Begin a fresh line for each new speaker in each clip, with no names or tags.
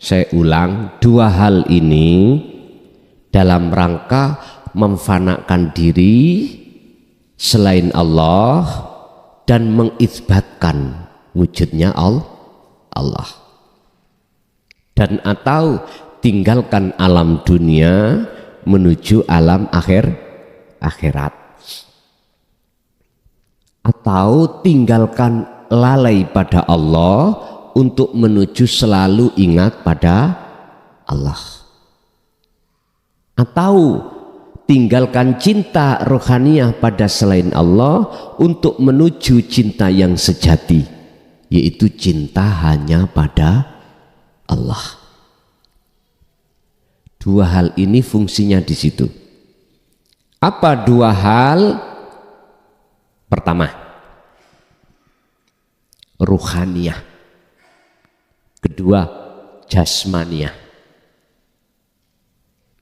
Saya ulang, dua hal ini dalam rangka memfanakan diri selain Allah dan mengisbatkan wujudnya Allah. Dan atau tinggalkan alam dunia menuju alam akhirat. Atau tinggalkan lalai pada Allah untuk menuju selalu ingat pada Allah. Atau tinggalkan cinta rohaniyah pada selain Allah untuk menuju cinta yang sejati, yaitu cinta hanya pada Allah. Dua hal ini fungsinya di situ. Apa dua hal? Pertama, ruhaniyah. Kedua, jasmaniyah.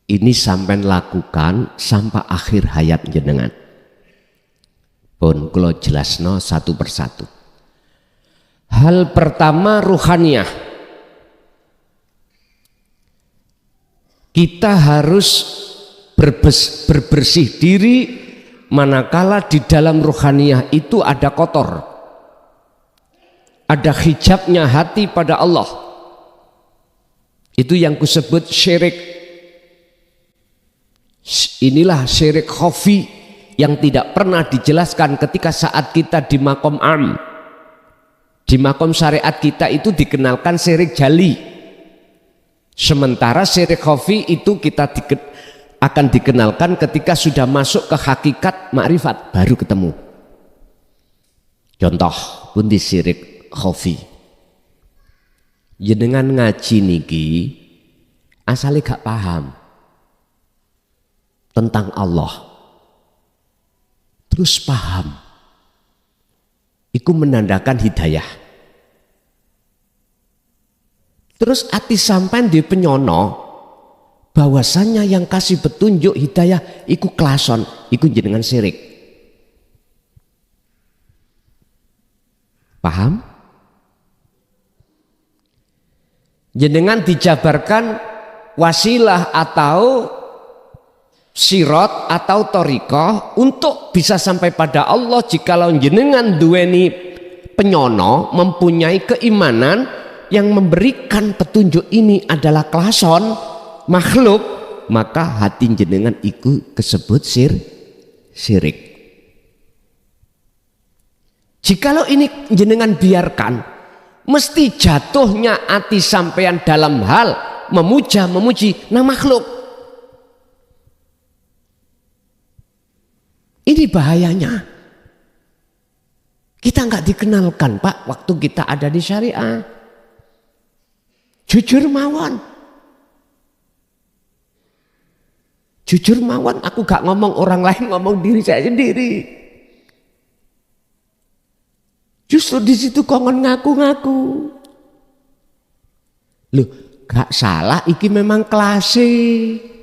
Ini sampai lakukan sampai akhir hayat jenengan. Pun kula jelasno satu persatu. Hal pertama ruhaniyah. Kita harus berbersih diri manakala di dalam ruhaniyah itu ada kotor. Ada hijabnya hati pada Allah. Itu yang kusebut syirik. Inilah syirik khafi yang tidak pernah dijelaskan ketika saat kita di makom am. Di makom syariat kita itu dikenalkan syirik jali. Sementara syirik khafi itu kita akan dikenalkan ketika sudah masuk ke hakikat makrifat, baru ketemu. Contoh pun di syirik khafi. Jenengan ngaji niki asale gak paham tentang Allah, terus paham, iku menandakan hidayah. Terus ati sampean di penyono bahwasannya yang kasih petunjuk hidayah iku klason, iku jenengan syirik. Paham? Jenengan dijabarkan wasilah atau sirot atau torikoh untuk bisa sampai pada Allah. Jikalau jenengan duweni penyono, mempunyai keimanan yang memberikan petunjuk ini adalah klason makhluk, maka hati jenengan iku kesebut syirik. Jikalau ini jenengan biarkan, mesti jatuhnya hati sampean dalam hal memuji nah makhluk. Ini bahayanya. Kita nggak dikenalkan Pak waktu kita ada di syariah. Jujur mawon. Jujur mawon, aku gak ngomong orang lain, ngomong diri saya sendiri. Justru di situ kongon ngaku-ngaku. Loh, gak salah, iki memang klasik.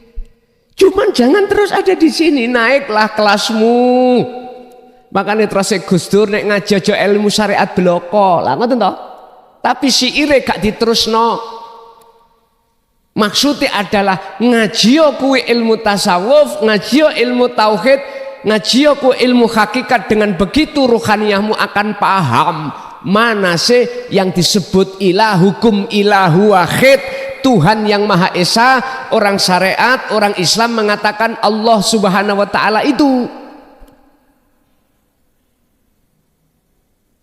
Cuman jangan terus ada di sini, naiklah kelasmu. Makanya terus Gus Dur nek ngaji ilmu syariat bloko, lah ngoten toh. Tapi si ire gak diterusno. Maksudnya adalah ngajio kuwi ilmu tasawuf, ngajio ilmu tauhid, ngajio kuwi ilmu hakikat. Dengan begitu ruhaniyahmu akan paham mana sih yang disebut ilah, hukum ilahu wahid, Tuhan yang Maha Esa. Orang syariat, orang Islam mengatakan Allah Subhanahu wa taala itu.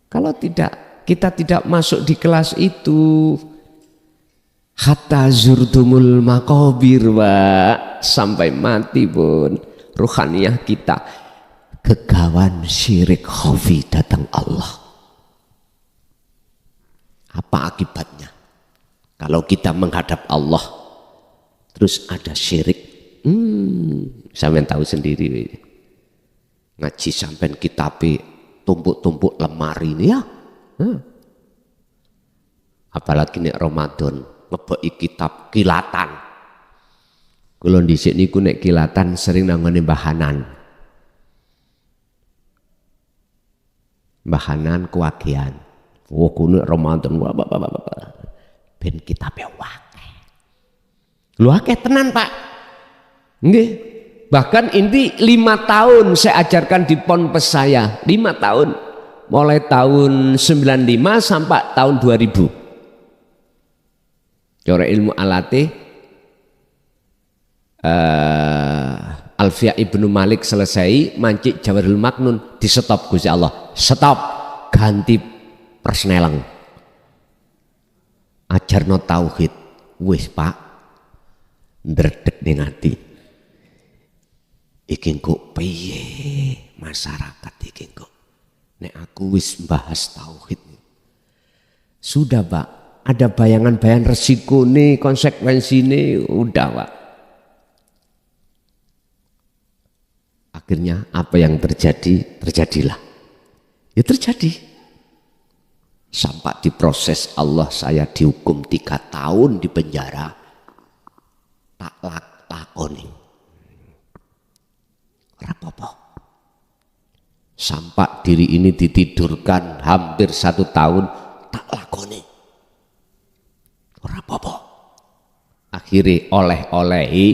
Kalau tidak, kita tidak masuk di kelas itu. Hatta zurtumul makobir, sampai mati pun ruhaniyah kita kegawan syirik khafi datang Allah. Apa akibatnya? Kalau kita menghadap Allah terus ada syirik, sampean tahu sendiri. Ngaji sampean kitabe tumpuk-tumpuk lemari ini ya. Apalagi nek Ramadan ngebeki kitab kilatan. Kula dhisik niku nek kilatan sering nangone bahanan. Bahanan kewagian. Oh kuno Ramadan ben kitabe wae. Lu akeh tenan Pak. Nggih. Bahkan ini 5 tahun saya ajarkan di ponpes saya, 5 tahun. Mulai tahun 95 sampai tahun 2000. Cara ilmu alate Alfiya Ibnu Malik selesai, mancik Jawahirul Maknun, di stop Gusti Allah. Stop, ganti persneleng. Ajarno tauhid. Wis Pak, ndredeg ning ati. Iki kok piye masyarakat iki kok nek aku wis bahas tauhid. Sudah Pak, ada bayangan-bayangan resiko nih, konsekuensi nih, udah Pak. Akhirnya apa yang terjadi, terjadilah. Ya terjadi. Sampai diproses Allah, saya dihukum 3 tahun di penjara. Tak lakoni. Rapopo. Sampai diri ini ditidurkan hampir 1 tahun, tak lakoni. Rapopo. Akhirnya oleh-olehi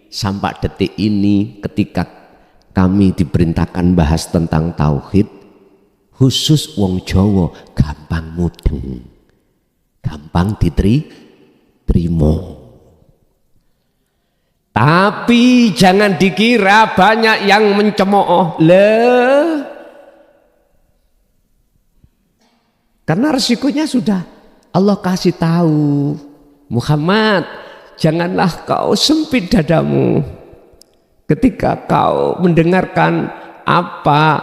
sampai detik ini ketika kami diperintahkan bahas tentang tauhid, khusus wong Jawa gampang mudeng, gampang diterima. Tapi jangan dikira banyak yang mencemooh. Karena resikonya sudah Allah kasih tahu, Muhammad, janganlah kau sempit dadamu ketika kau mendengarkan apa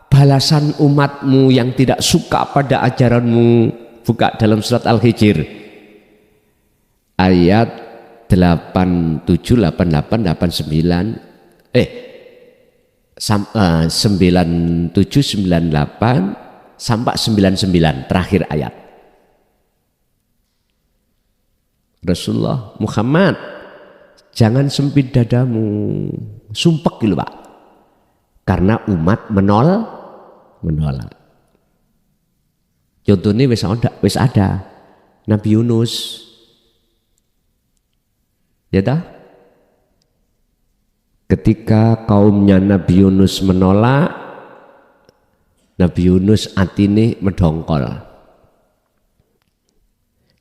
balasan umatmu yang tidak suka pada ajaranmu. Buka dalam surat Al-Hijr ayat 87, 88, 89 97, 98 sampai 99 terakhir ayat. Rasulullah, Muhammad, jangan sempit dadamu, sumpek gitu Pak, karena umat menolak. Contohnya wis ada Nabi Yunus, ya dah. Ketika kaumnya Nabi Yunus menolak, Nabi Yunus atine medongkol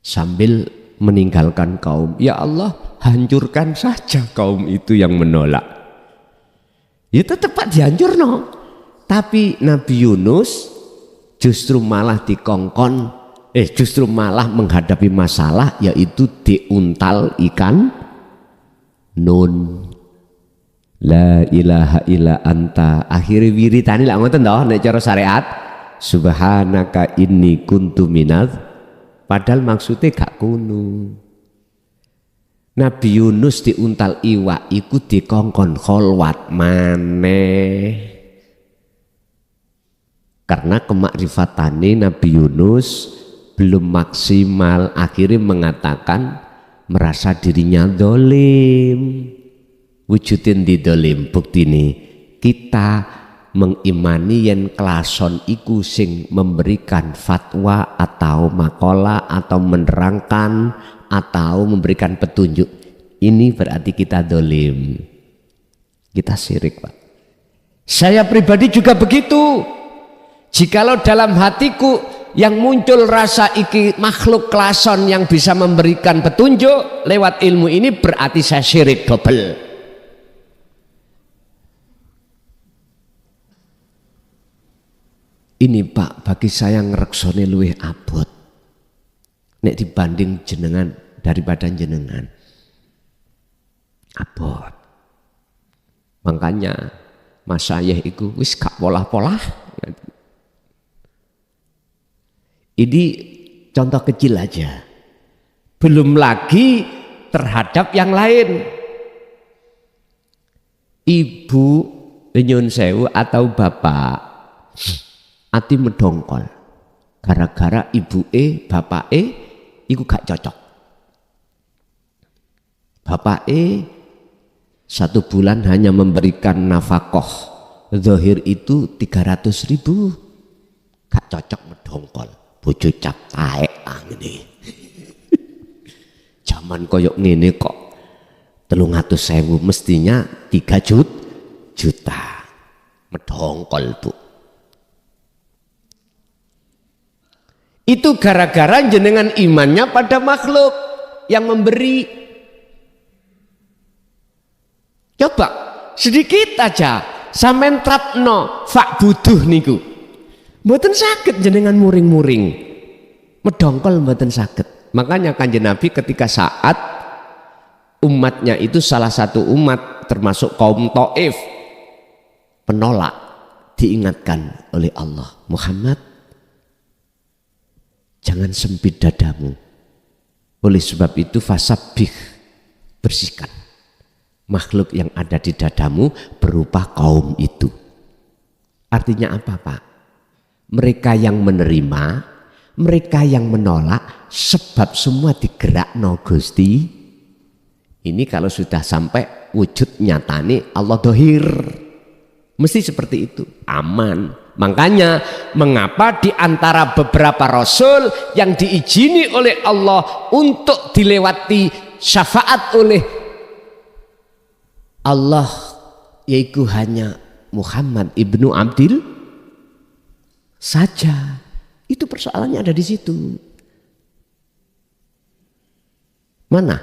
sambil meninggalkan kaum. Ya Allah, hancurkan saja kaum itu yang menolak. Ya tetap dihancur no. Tapi Nabi Yunus justru malah dikongkon, justru malah menghadapi masalah, yaitu diuntal ikan nun. La ilaha illa anta. Akhirnya wiritani lah ngoten toh nek cara syariat. Subhanaka inni kuntu minadz. Padahal maksudnya gak kuno. Nabi Yunus diuntal iwak iku dikongkon kholwat maneh. Karena kemakrifatane Nabi Yunus belum maksimal, akhirnya mengatakan merasa dirinya dolim. Wujudin di dolim, bukti ini kita mengimani yen klason iku sing memberikan fatwa atau makola atau menerangkan atau memberikan petunjuk, ini berarti kita dolim, kita syirik Pak. Saya pribadi juga begitu. Jikalau dalam hatiku yang muncul rasa iki makhluk klason yang bisa memberikan petunjuk lewat ilmu ini, berarti saya syirik double. Ini Pak, bagi saya ngreksone luwih abot nek dibanding jenengan daripada jenengan. Abot. Makanya masyayikh iku wis gak polah-polah. Ini contoh kecil aja. Belum lagi terhadap yang lain. Ibu nyun sewu atau bapak ati medongkol gara-gara ibuke bapake iku gak cocok. Bapake 1 bulan hanya memberikan nafkah zahir itu 300.000, gak cocok medongkol. Bojo cap taek ngene. Zaman koyok ngene kok 300.000 mestinya 3 juta. Medongkol Bu. Itu gara-gara jenengan imannya pada makhluk yang memberi. Coba sedikit aja sampean trapno fak butuh niku. Mboten saged jenengan muring-muring. Medongkol mboten saged. Makanya Kanjeng Nabi ketika saat umatnya itu salah satu umat termasuk kaum Taif penolak, diingatkan oleh Allah, Muhammad, jangan sempit dadamu. Oleh sebab itu fasabbih, bersihkan makhluk yang ada di dadamu berupa kaum itu. Artinya apa Pak? Mereka yang menerima, mereka yang menolak, sebab semua digerakno Gusti. Ini kalau sudah sampai wujud nyatane Allah dohir. Mesti seperti itu, aman. Makanya mengapa di antara beberapa rasul yang diizini oleh Allah untuk dilewati syafaat oleh Allah, yaitu hanya Muhammad ibnu Abdil saja. Itu persoalannya ada di situ. Mana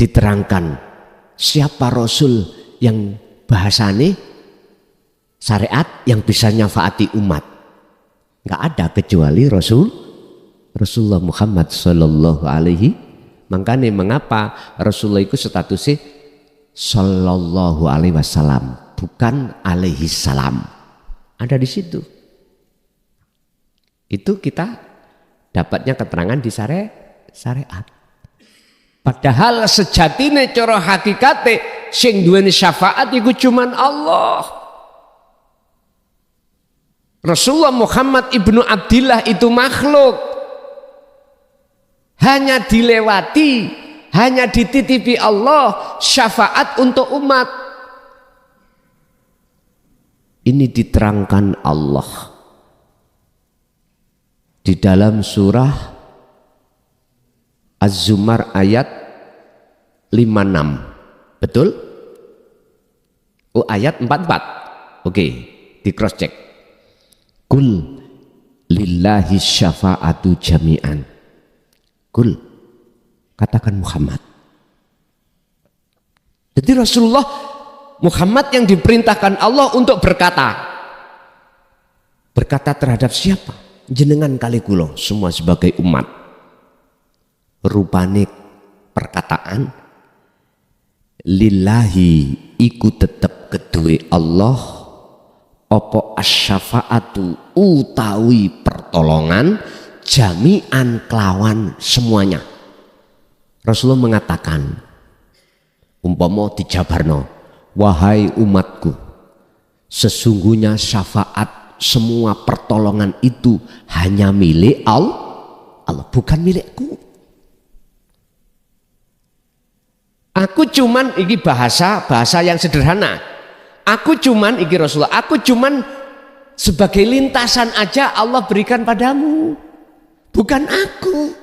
diterangkan siapa rasul yang bahasane syariat yang bisa nyafaati umat? Nggak ada kecuali Rasulullah Muhammad Sallallahu Alaihi. Makanya mengapa Rasulullah itu statusnya Sallallahu Alaihi Wasallam, bukan alaihi salam. Ada di situ. Itu kita dapatnya keterangan di syariat. Padahal sejatine cara hakikate sing duweni syafaat iku cuman Allah. Rasulullah Muhammad ibnu Abdillah itu makhluk, hanya dilewati, hanya dititipi Allah syafaat untuk umat. Ini diterangkan Allah di dalam surah Az-Zumar ayat 56. Betul? Oh, ayat 44. Oke, di cross check. Kul lillahi syafa'atu jami'an. Kul, katakan Muhammad. Jadi Rasulullah Muhammad yang diperintahkan Allah untuk berkata. Berkata terhadap siapa? Jenengan kali kula semua sebagai umat. Rupane perkataan lillahi iku tetep kedue Allah opo asyafaatu utawi pertolongan jami'an kelawan semuanya. Rasulullah mengatakan umpama dijabarno, wahai umatku, sesungguhnya syafaat semua pertolongan itu hanya milik Allah, bukan milikku. Aku cuman ini bahasa yang sederhana. Aku cuman iki Rasulullah, aku cuman sebagai lintasan aja Allah berikan padamu. Bukan aku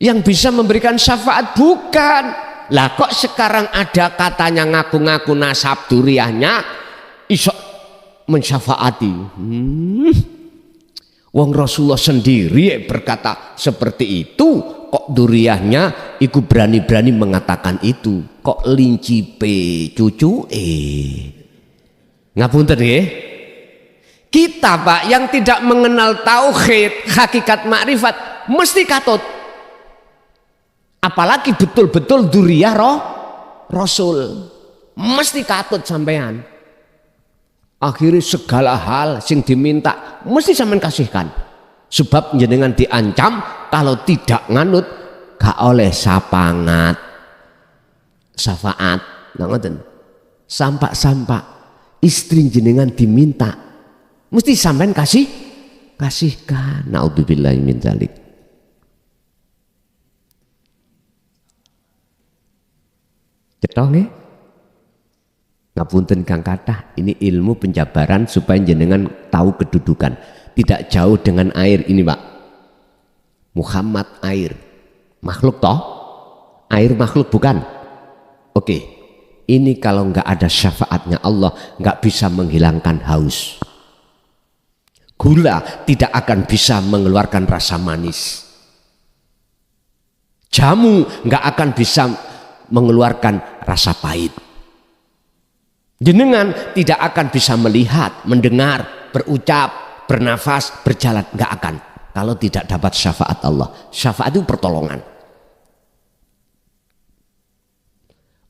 yang bisa memberikan syafaat, bukan. Lah kok sekarang ada katanya ngaku-ngaku nasab duriyahnya iso mensyafaati. Wong Rasulullah sendiri berkata seperti itu, kok duriyahnya iku berani-berani mengatakan itu. Kok linci cucu ngapunten nggih. Kita Pak yang tidak mengenal tauhid, hakikat makrifat mesti katut. Apalagi betul-betul duriyah Rasul, mesti katut sampean. Akhirnya segala hal sing diminta mesti sampean kasihkan. Sebab jenengan diancam kalau tidak nganut gak oleh syafaat. Nah ngoten. Sampak istri jenengan diminta mesti sampean kasihkan. Naudzubillahi min dzalik. Cetok nggih? Ngapunten Kang Kathah, ini ilmu penjabaran supaya jenengan tahu kedudukan. Tidak jauh dengan air ini Pak. Muhammad air, makhluk toh, Air makhluk bukan? Oke, ini kalau nggak ada syafaatnya Allah nggak bisa menghilangkan haus. Gula tidak akan bisa mengeluarkan rasa manis. Jamu nggak akan bisa mengeluarkan rasa pahit. Jenengan tidak akan bisa melihat, mendengar, berucap, bernafas, berjalan, nggak akan. Kalau tidak dapat syafaat Allah. Syafaat itu pertolongan.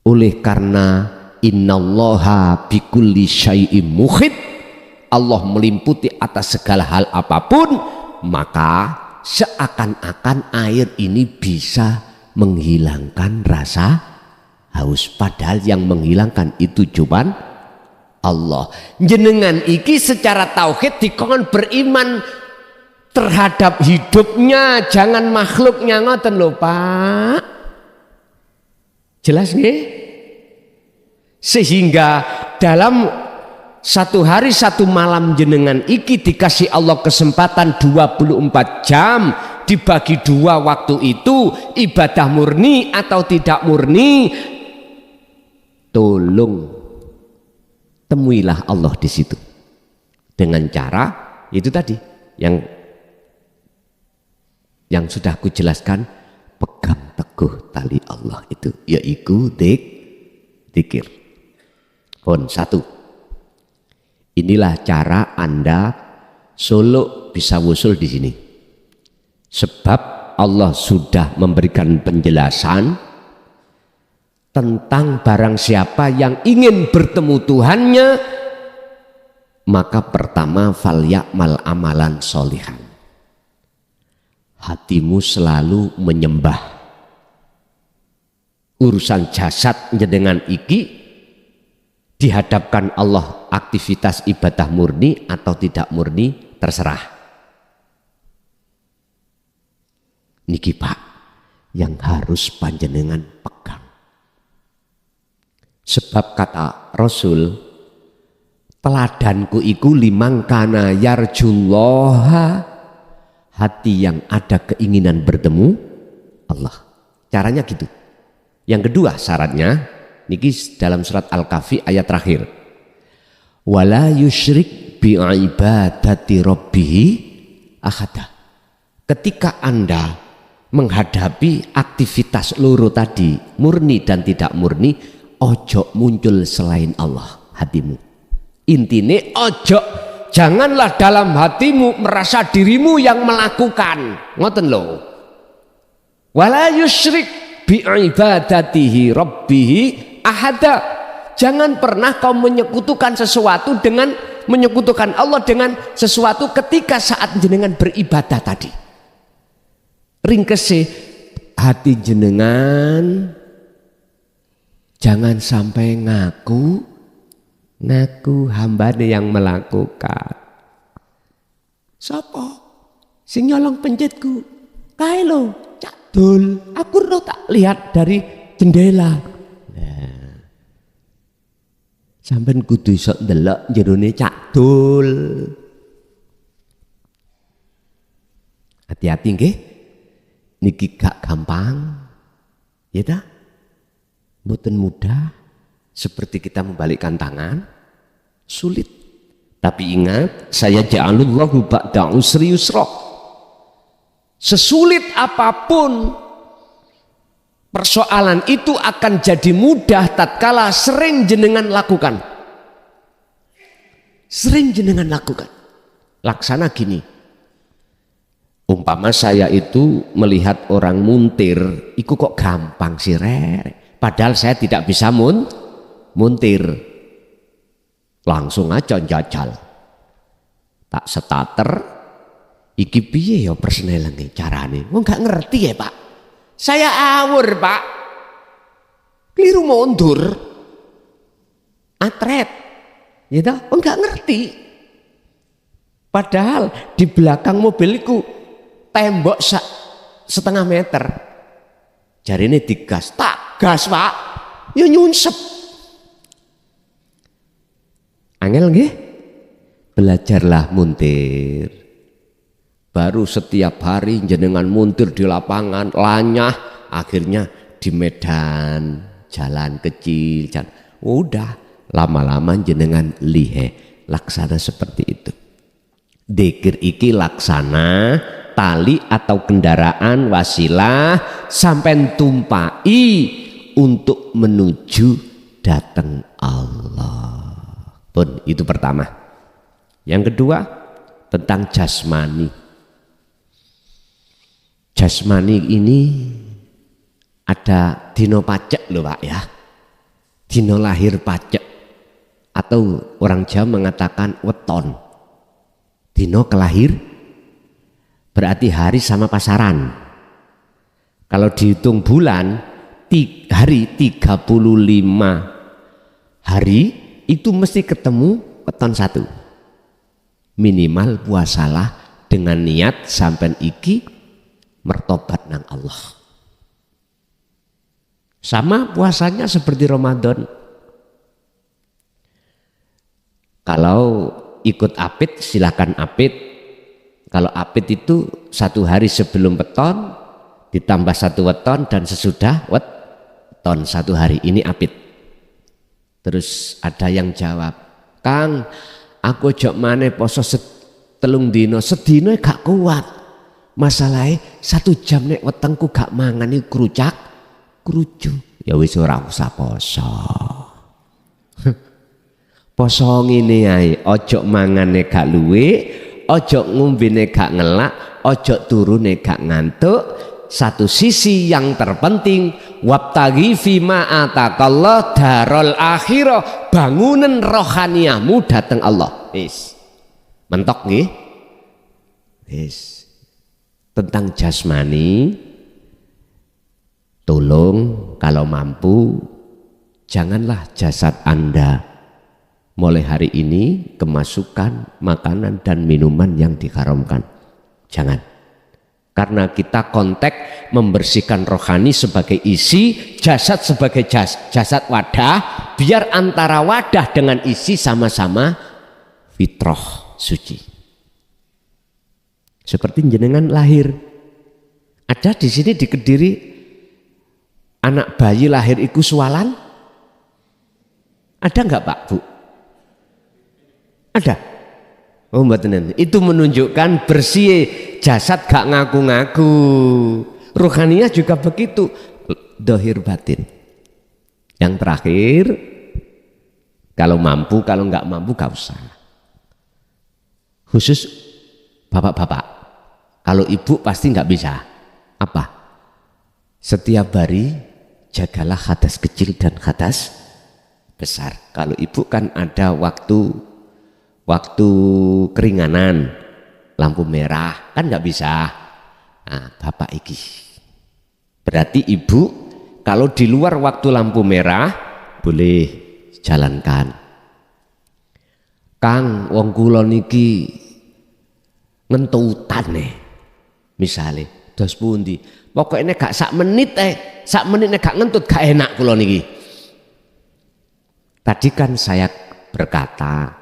Oleh karena innallaha bikulli syai'im muhit, Allah melimputi atas segala hal apapun, maka seakan-akan air ini bisa menghilangkan rasa haus. Padahal yang menghilangkan itu cuman Allah. Jenengan iki secara tauhid dikon beriman terhadap hidupnya, jangan makhluknya, ngoten lho Pak. Jelas nggih? Sehingga dalam satu hari satu malam jenengan iki dikasih Allah kesempatan 24 jam, dibagi dua waktu itu, ibadah murni atau tidak murni. Tolong temuilah Allah di situ dengan cara itu tadi yang sudah aku jelaskan. Pegang teguh tali Allah itu, yaitu dzikir. Pun satu. Inilah cara Anda suluk bisa wusul di sini. Sebab Allah sudah memberikan penjelasan tentang barang siapa yang ingin bertemu Tuhannya, maka pertama falya'mal amalan sholihan. Hatimu selalu menyembah. Urusan jasad dengan iki dihadapkan Allah, aktivitas ibadah murni atau tidak murni terserah. Niki Pak yang harus panjenengan pegang. Sebab kata Rasul, teladanku iku limang kana yarjullaha, hati yang ada keinginan bertemu Allah. Caranya gitu. Yang kedua syaratnya, niki dalam surat Al-Kahfi ayat terakhir. Wala yusyrik bi'ibadati rabbihi ahada. Ketika Anda menghadapi aktivitas loro tadi, murni dan tidak murni, ojo muncul selain Allah hatimu. Intine ojo, janganlah dalam hatimu merasa dirimu yang melakukan. Ngoten lho. Wala yusyrik bi'ibadatihi rabbihi ahada. Jangan pernah kau menyekutukan sesuatu dengan menyekutukan Allah dengan sesuatu ketika saat jenengan beribadah tadi. Ringkese hati jenengan jangan sampai ngaku hambane yang melakukan. Sapa sing nyolong pencetku? Kae lho, Cak Dul. Aku tak lihat dari jendela. Nah, sampean kudu iso ndelok jerone Cak Dul. Hati-hati nggih. Niki gak gampang. Ya ta? Mboten mudah. Seperti kita membalikkan tangan, sulit. Tapi ingat, saya ja'alullahu ba'da usri yusra. Sesulit apapun persoalan itu akan jadi mudah tatkala sering jenengan lakukan. Sering jenengan lakukan. Laksana gini. Umpama saya itu melihat orang muntir, iku kok gampang sih rek. Padahal saya tidak bisa muntir. Langsung aja jajal. Tak starter, iki piye ya persnelengi carane. Wong gak ngerti ya Pak. Saya awur Pak. Keliru mundur. Atret. Ya toh, wong gak ngerti. Padahal di belakang mobilku tembok setengah meter. Jarine digas, tak gas Pak. Ya nyunsep. Angel nggih? Belajarlah muntir. Baru setiap hari jenengan muntir di lapangan, lanyah, akhirnya di Medan jalan kecil, udah lama-lama jenengan lihe laksana seperti itu. Dzikir iki laksana tali atau kendaraan wasilah sampai tumpai untuk menuju datang Allah. Pun itu pertama. Yang kedua tentang jasmani. Jasmani ini ada dino pacek loh Pak ya. Dino lahir pacek atau orang Jawa mengatakan weton. Dino kelahir berarti hari sama pasaran. Kalau dihitung bulan hari 35 hari itu mesti ketemu weton satu. Minimal puasalah dengan niat sampai iki mertobat nang Allah. Sama puasanya seperti Ramadan. Kalau ikut apit silakan apit. Kalau apit itu 1 hari sebelum weton ditambah 1 weton dan sesudah weton 1 hari ini apit. Terus ada yang jawab, Kang, aku jok maneh poso telung dino, sedino gak kuat. Masalahnya 1 jam nek wetengku gak mangan iki krucu. Ya wis ora usah poso. Poso ngene ae, ojo mangane gak luwe, ojo ngombene gak ngelak, ojo turune gak ngantuk. Satu sisi yang terpenting, wabtaghi fima atakallah darul akhirah, bangunan rohaniahmu datang Allah. Wis. Mentok nggih? Wis. Tentang jasmani, tolong kalau mampu janganlah jasad Anda mulai hari ini kemasukan makanan dan minuman yang diharamkan. Jangan. Karena kita kontak membersihkan rohani sebagai isi, jasad sebagai jasad wadah, biar antara wadah dengan isi sama-sama fitrah suci. Seperti jenengan lahir. Ada di sini di Kediri anak bayi lahir iku sualan? Ada enggak Pak Bu? Ada. Oh mboten. Itu menunjukkan bersih jasad gak ngaku-ngaku. Ruhaniyah juga begitu. Dohir batin. Yang terakhir, kalau mampu, kalau nggak mampu gak usah. Khusus bapak-bapak. Kalau ibu pasti nggak bisa. Apa? Setiap hari jagalah hadas kecil dan hadas besar. Kalau ibu kan ada waktu keringanan, lampu merah kan nggak bisa. Nah, bapak iki berarti ibu kalau di luar waktu lampu merah boleh jalankan. Kang, wong kula niki ngentutan misale dos pundi, pokoknya gak sak menit gak ngentut gak enak kula niki. Tadi kan saya berkata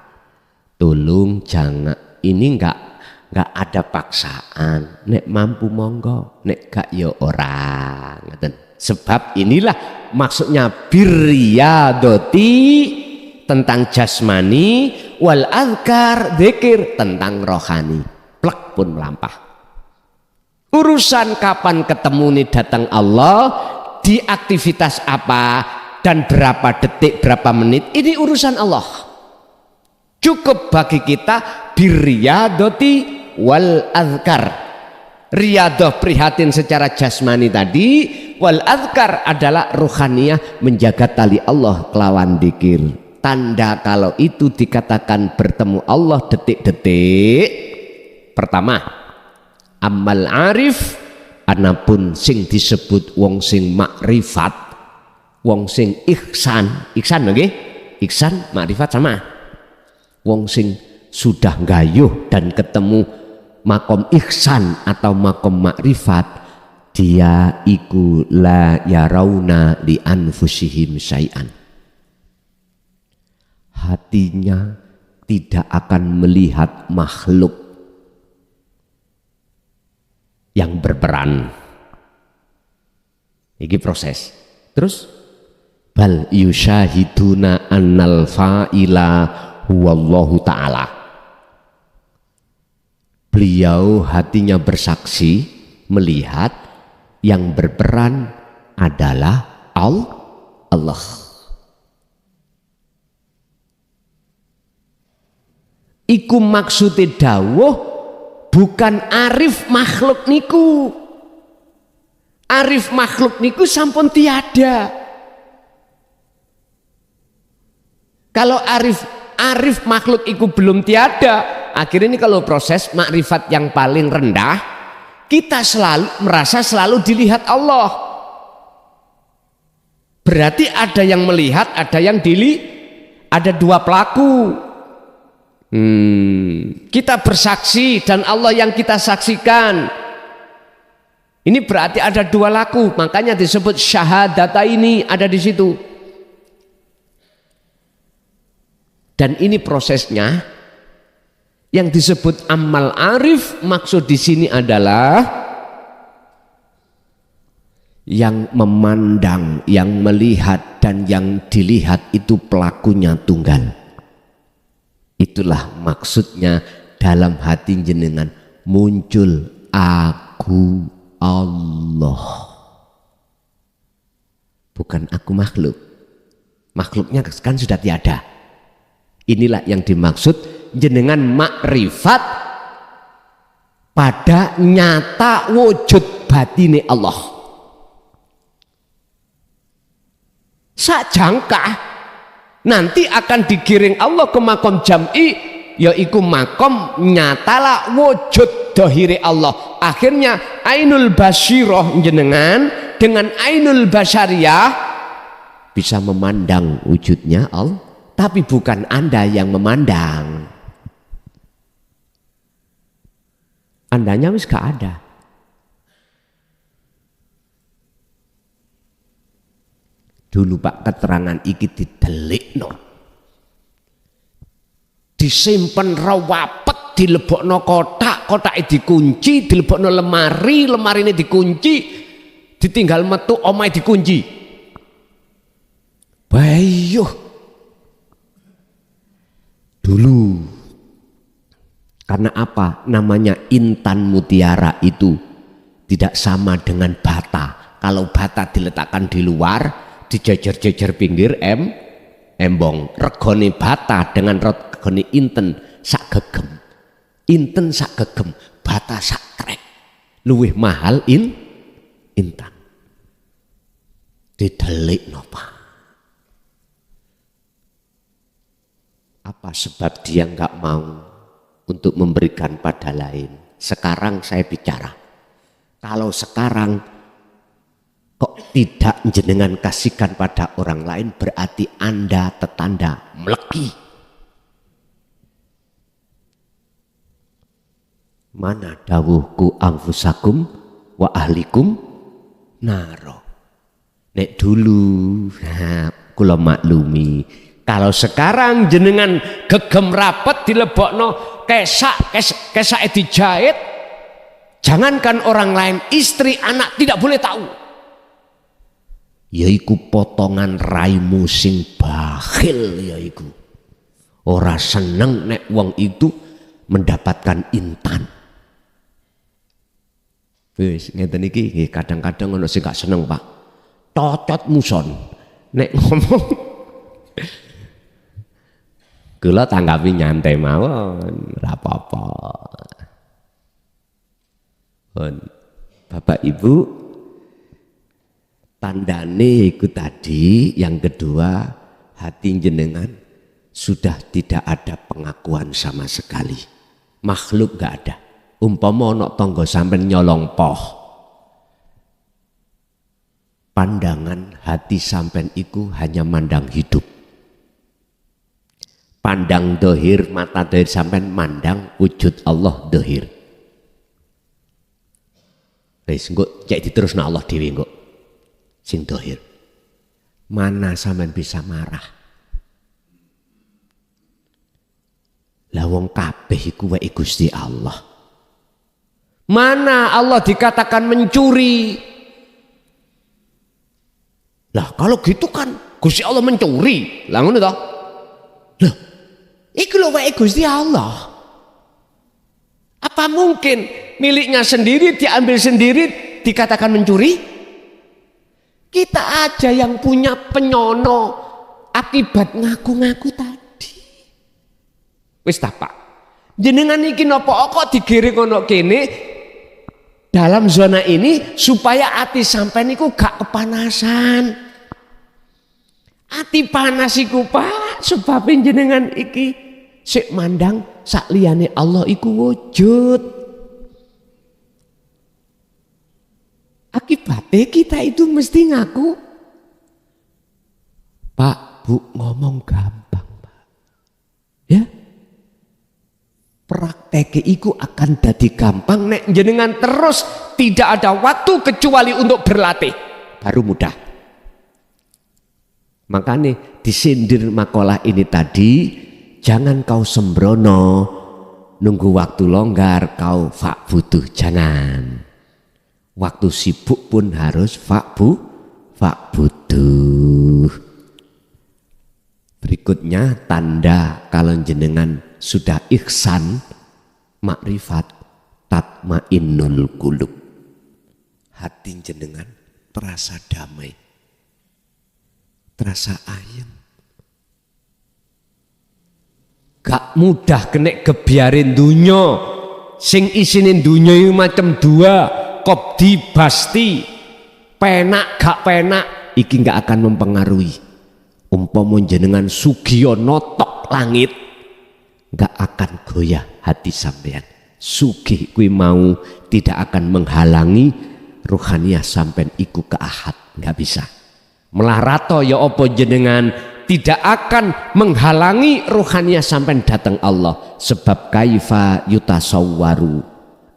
tolong jangan, ini enggak ada paksaan, nek mampu monggo, nek gak ya ora. Sebab inilah maksudnya birriyadoti, tentang jasmani, wal azkar, dzikir tentang rohani. Plek pun melampah. Urusan kapan ketemu nih datang Allah, di aktivitas apa dan berapa detik, berapa menit, ini urusan Allah. Cukup bagi kita birriyadoti wal azkar. Riyadah prihatin secara jasmani tadi, wal azkar adalah ruhaniyah menjaga tali Allah kelawan dzikir. Tanda kalau itu dikatakan bertemu Allah detik-detik. Pertama, amal arif, anapun sing disebut wong sing makrifat, wong sing ihsan nggih? Ihsan makrifat sama. Wong sing sudah gayuh dan ketemu makom ihsan atau makom makrifat, dia iku la yarauna li anfusihim syai'an. Hatinya tidak akan melihat makhluk yang berperan. Iki proses. Terus bal yusyahiduna annal fa'ila huwallahu ta'ala. Beliau hatinya bersaksi melihat yang berperan adalah Allah. Iku maksudnya dawuh bukan arif makhluk niku. Arif makhluk niku sampun tiada. Kalau arif makhluk iku belum tiada, akhirnya ini kalau proses makrifat yang paling rendah, kita merasa selalu dilihat Allah. Berarti ada yang melihat, ada yang ada dua pelaku. Kita bersaksi dan Allah yang kita saksikan. Ini berarti ada dua laku, makanya disebut syahadata ini ada di situ. Dan ini prosesnya yang disebut amal arif, maksud di sini adalah yang memandang, yang melihat dan yang dilihat itu pelakunya tunggal. Itulah maksudnya dalam hati jenengan muncul aku Allah. Bukan aku makhluk. Makhluknya kan sudah tiada. Inilah yang dimaksud jenengan makrifat pada nyata wujud batine Allah. Sajangkah nanti akan digiring Allah ke makom jam'i, yaitu makom nyatalah wujud dohiri Allah. Akhirnya ainul basyirah jenengan dengan ainul basyariyah bisa memandang wujudnya Allah, tapi bukan Anda yang memandang. Andanya wis gak ada. Dulu Pak keterangan iki didelikno, disimpen rawapet, dilebokno kotak dikunci, dilebokno lemari ini dikunci, ditinggal metu omahe dikunci. Bayuh dulu. Karena apa? Namanya intan mutiara itu tidak sama dengan bata. Kalau bata diletakkan di luar, dijejer-jejer pinggir embong. Regone bata dengan regone inten sak gegem. Inten sak gegem, bata sak krek. Luwih mahal intan. Didelik napa? Apa sebab dia nggak mau untuk memberikan pada lain? Sekarang saya bicara. Kalau sekarang kok tidak jenengan kasihkan pada orang lain, berarti Anda tetanda meleki. Mana dawuhku anfusakum wa ahlikum naro. Nek dulu kula maklumi. Kalau sekarang jenengan gegem rapet dilebokno kesak dijahit, jangankan orang lain, istri anak tidak boleh tahu. Yaiku potongan raimu sing bakhil, yaiku ora seneng nek wong itu mendapatkan intan. Wis ngeten iki kadang-kadang ono sing gak seneng Pak. Cocot muson nek ngomong kula tanggapi nyantai mawon, ora apa-apa. Bapak Ibu, tandane iku tadi yang kedua, hati jenengan sudah tidak ada pengakuan sama sekali. Makhluk gak ada. Umpama ana tangga sampean nyolong poh, pandangan hati sampean iku hanya mandang hidup. Pandang dohir, mata dohir sampean mandang wujud Allah dohir. Wis engko cek diterusno Allah dhewe engko sing dohir. Mana sampean bisa marah? Lah wong kabeh iku wae Gusti Allah. Mana Allah dikatakan mencuri? Lah kalau gitu kan Gusti Allah mencuri. Lah ngono toh? Loh, iku lho wae Gusti Allah. Apa mungkin miliknya sendiri diambil sendiri dikatakan mencuri? Kita aja yang punya penyono akibat ngaku-ngaku tadi. Wis ta Pak. Jenengan iki napa kok digiring kono kene dalam zona ini supaya ati sampean niku gak kepanasan. Ati panas iku Pak, sebab jenengan iki sik mandang sak liyane Allah iku wujud. Akibatnya kita itu mesti ngaku. Pak, Bu, ngomong gampang Pak. Ya. Praktek iku akan jadi gampang nek jenengan terus tidak ada waktu kecuali untuk berlatih, baru mudah. Makanya disindir makalah ini tadi, jangan kau sembrono nunggu waktu longgar kau butuh, jangan. Waktu sibuk pun harus butuh. Berikutnya tanda kalau jenengan sudah ihsan makrifat tatmainnul qulub, hati jenengan terasa damai, terasa ayem, gak mudah kena kebiarin dunya sing isinin dunya itu macam dua, kobdi basti, penak gak penak iki gak akan mempengaruhi. Umpama jenengan sugiyo notok langit gak akan goyah hati sampean. Sugih kuwi mau tidak akan menghalangi ruhaniyah sampean iku ke ahad, gak bisa. Melarato ya opo jenengan tidak akan menghalangi ruhaniyah sampean datang Allah. Sebab kaifa yutasawwaru,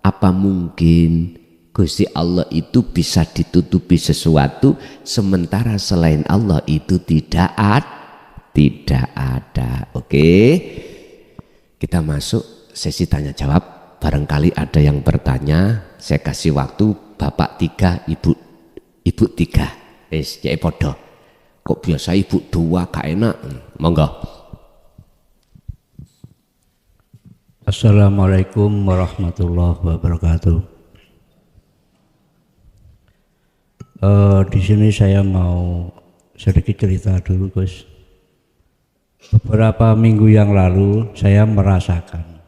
apa mungkin Gusti Allah itu bisa ditutupi sesuatu sementara selain Allah itu tidak ada. Oke, kita masuk sesi tanya jawab. Barangkali ada yang bertanya, saya kasih waktu bapak 3, ibu 3. Ya podo. Kok biasa ibu 2 gak enak? Monggo.
Assalamualaikum warahmatullahi wabarakatuh. Di sini saya mau sedikit cerita dulu, Gus. Beberapa minggu yang lalu saya merasakan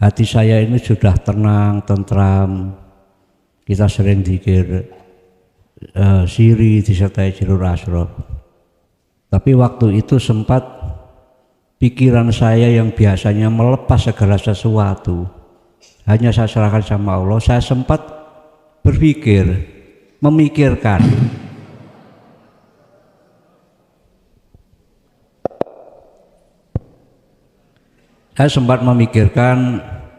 hati saya ini sudah tenang, tentram. Kita sering zikir siri disertai jirul asrof. Tapi waktu itu sempat pikiran saya yang biasanya melepas segala sesuatu, hanya saya serahkan sama Allah. Saya sempat berpikir, memikirkan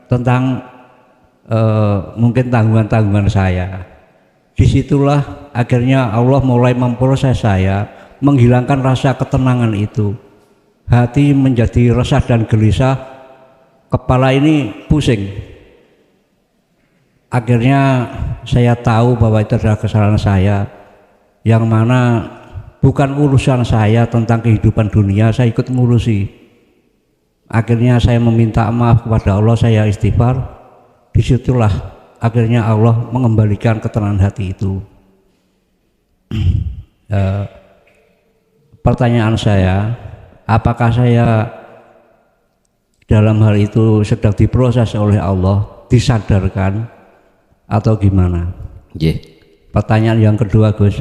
tentang mungkin tanggungan-tanggungan saya. Disitulah akhirnya Allah mulai memproses saya, menghilangkan rasa ketenangan itu. Hati menjadi resah dan gelisah, kepala ini pusing. Akhirnya saya tahu bahwa itu adalah kesalahan saya, yang mana bukan urusan saya tentang kehidupan dunia, saya ikut ngurusi. Akhirnya saya meminta maaf kepada Allah, saya istighfar. Disitulah akhirnya Allah mengembalikan ketenangan hati itu. Pertanyaan saya, apakah saya dalam hal itu sedang diproses oleh Allah, disadarkan atau gimana?
Yeah.
Pertanyaan yang kedua, Gus,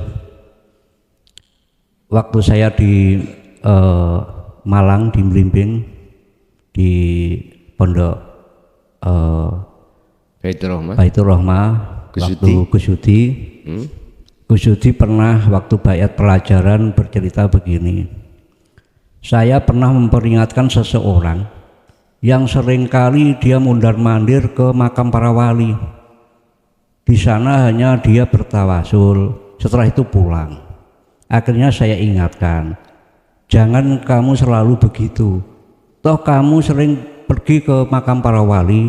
waktu saya di Malang, di Mlimping, di pondok Baitur Rahmah, waktu Gus Yudi pernah waktu bayat pelajaran bercerita begini. Saya pernah memperingatkan seseorang yang seringkali dia mundar-mandir ke makam para wali. Di sana hanya dia bertawasul, setelah itu pulang. Akhirnya saya ingatkan, jangan kamu selalu begitu. Toh kamu sering pergi ke makam para wali,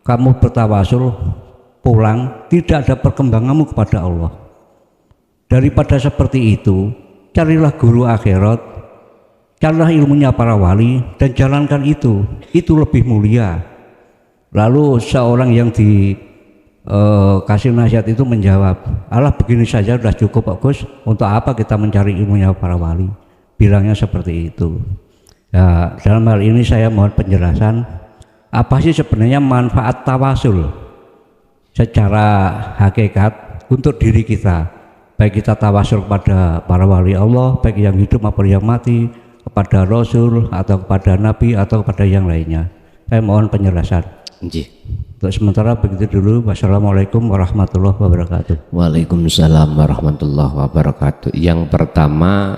kamu bertawasul, pulang, tidak ada perkembanganmu kepada Allah. Daripada seperti itu, carilah guru akhirat, carilah ilmunya para wali dan jalankan itu lebih mulia. Lalu seorang yang dikasih nasihat itu menjawab, alah begini saja sudah cukup Pak Gus, untuk apa kita mencari ilmunya para wali? Bilangnya seperti itu. Ya, dalam hal ini saya mohon penjelasan, apa sih sebenarnya manfaat tawasul secara hakikat untuk diri kita, baik kita tawasul kepada para wali Allah, baik yang hidup maupun yang mati, kepada Rasul atau kepada Nabi atau kepada yang lainnya. Saya mohon penjelasan. Untuk sementara begitu dulu. Wassalamualaikum warahmatullahi wabarakatuh.
Waalaikumsalam warahmatullahi wabarakatuh. Yang pertama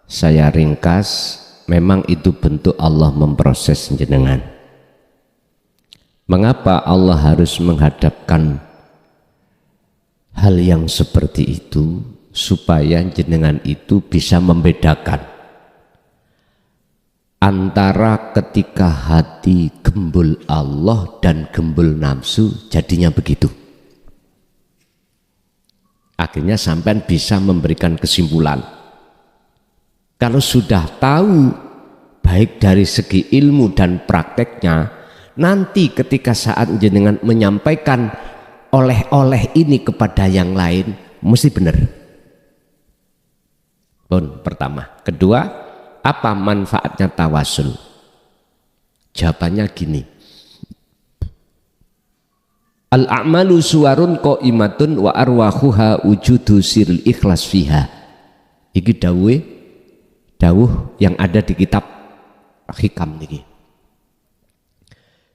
saya ringkas, memang itu bentuk Allah memproses jenengan. Mengapa Allah harus menghadapkan hal yang seperti itu? Supaya jenengan itu bisa membedakan antara ketika hati gembul Allah dan gembul nafsu, jadinya begitu. Akhirnya sampean bisa memberikan kesimpulan. Kalau sudah tahu baik dari segi ilmu dan prakteknya, nanti ketika saat jenengan menyampaikan oleh-oleh ini kepada yang lain, mesti benar. Pun pertama. Kedua, apa manfaatnya tawasul? Jawabannya gini. Al-a'malu suwarun qaimatun wa arwahuha wujudu siril ikhlas fiha. Iki dawuh yang ada di kitab Hikam niki.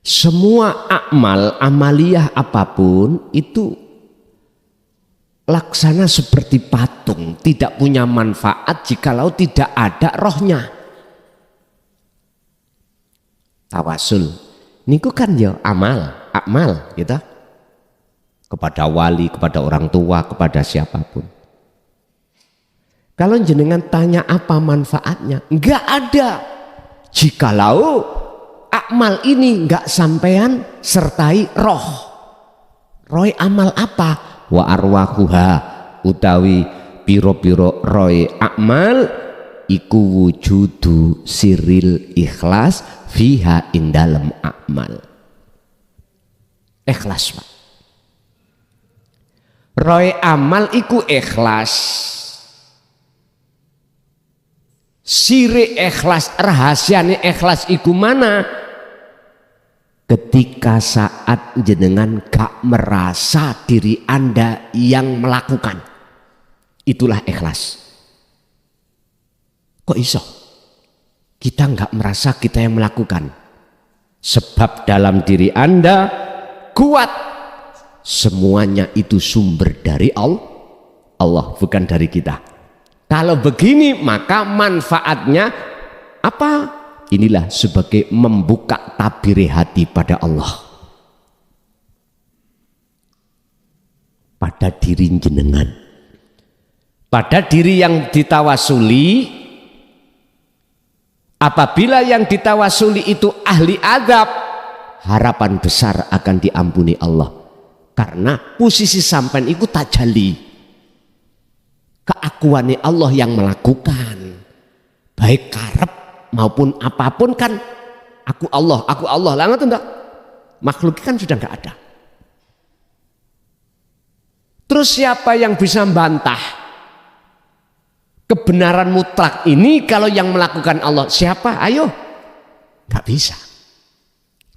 Semua amaliyah apapun itu laksana seperti patung, tidak punya manfaat jikalau tidak ada rohnya. Tawasul niku kan ya amal gitu. Kepada wali, kepada orang tua, kepada siapapun. Kalau jenengan tanya apa manfaatnya, enggak ada. Jikalau amal ini enggak sampean sertai roh. Roh amal apa? Wa arwahuha utawi piro-piro roh amal iku wujudu siril ikhlas fiha indalem amal. Ikhlas Pak. Roh amal iku ikhlas. Siri ikhlas, rahasiane ikhlas iku mana? Ketika saat jenengan gak merasa diri Anda yang melakukan, itulah ikhlas. Kok iso? Kita gak merasa kita yang melakukan, sebab dalam diri Anda kuat, semuanya itu sumber dari Allah, bukan dari kita. Kalau begini maka manfaatnya apa? Inilah sebagai membuka tabir hati pada Allah, pada diri jenengan, pada diri yang ditawasuli. Apabila yang ditawasuli itu ahli adab, harapan besar akan diampuni Allah, karena posisi sampean itu tajali keakuannya Allah yang melakukan, baik karep maupun apapun kan aku Allah lah, ngerti enggak? Makhluk kan sudah enggak ada. Terus siapa yang bisa membantah kebenaran mutlak ini kalau yang melakukan Allah? Siapa? Ayo, enggak bisa.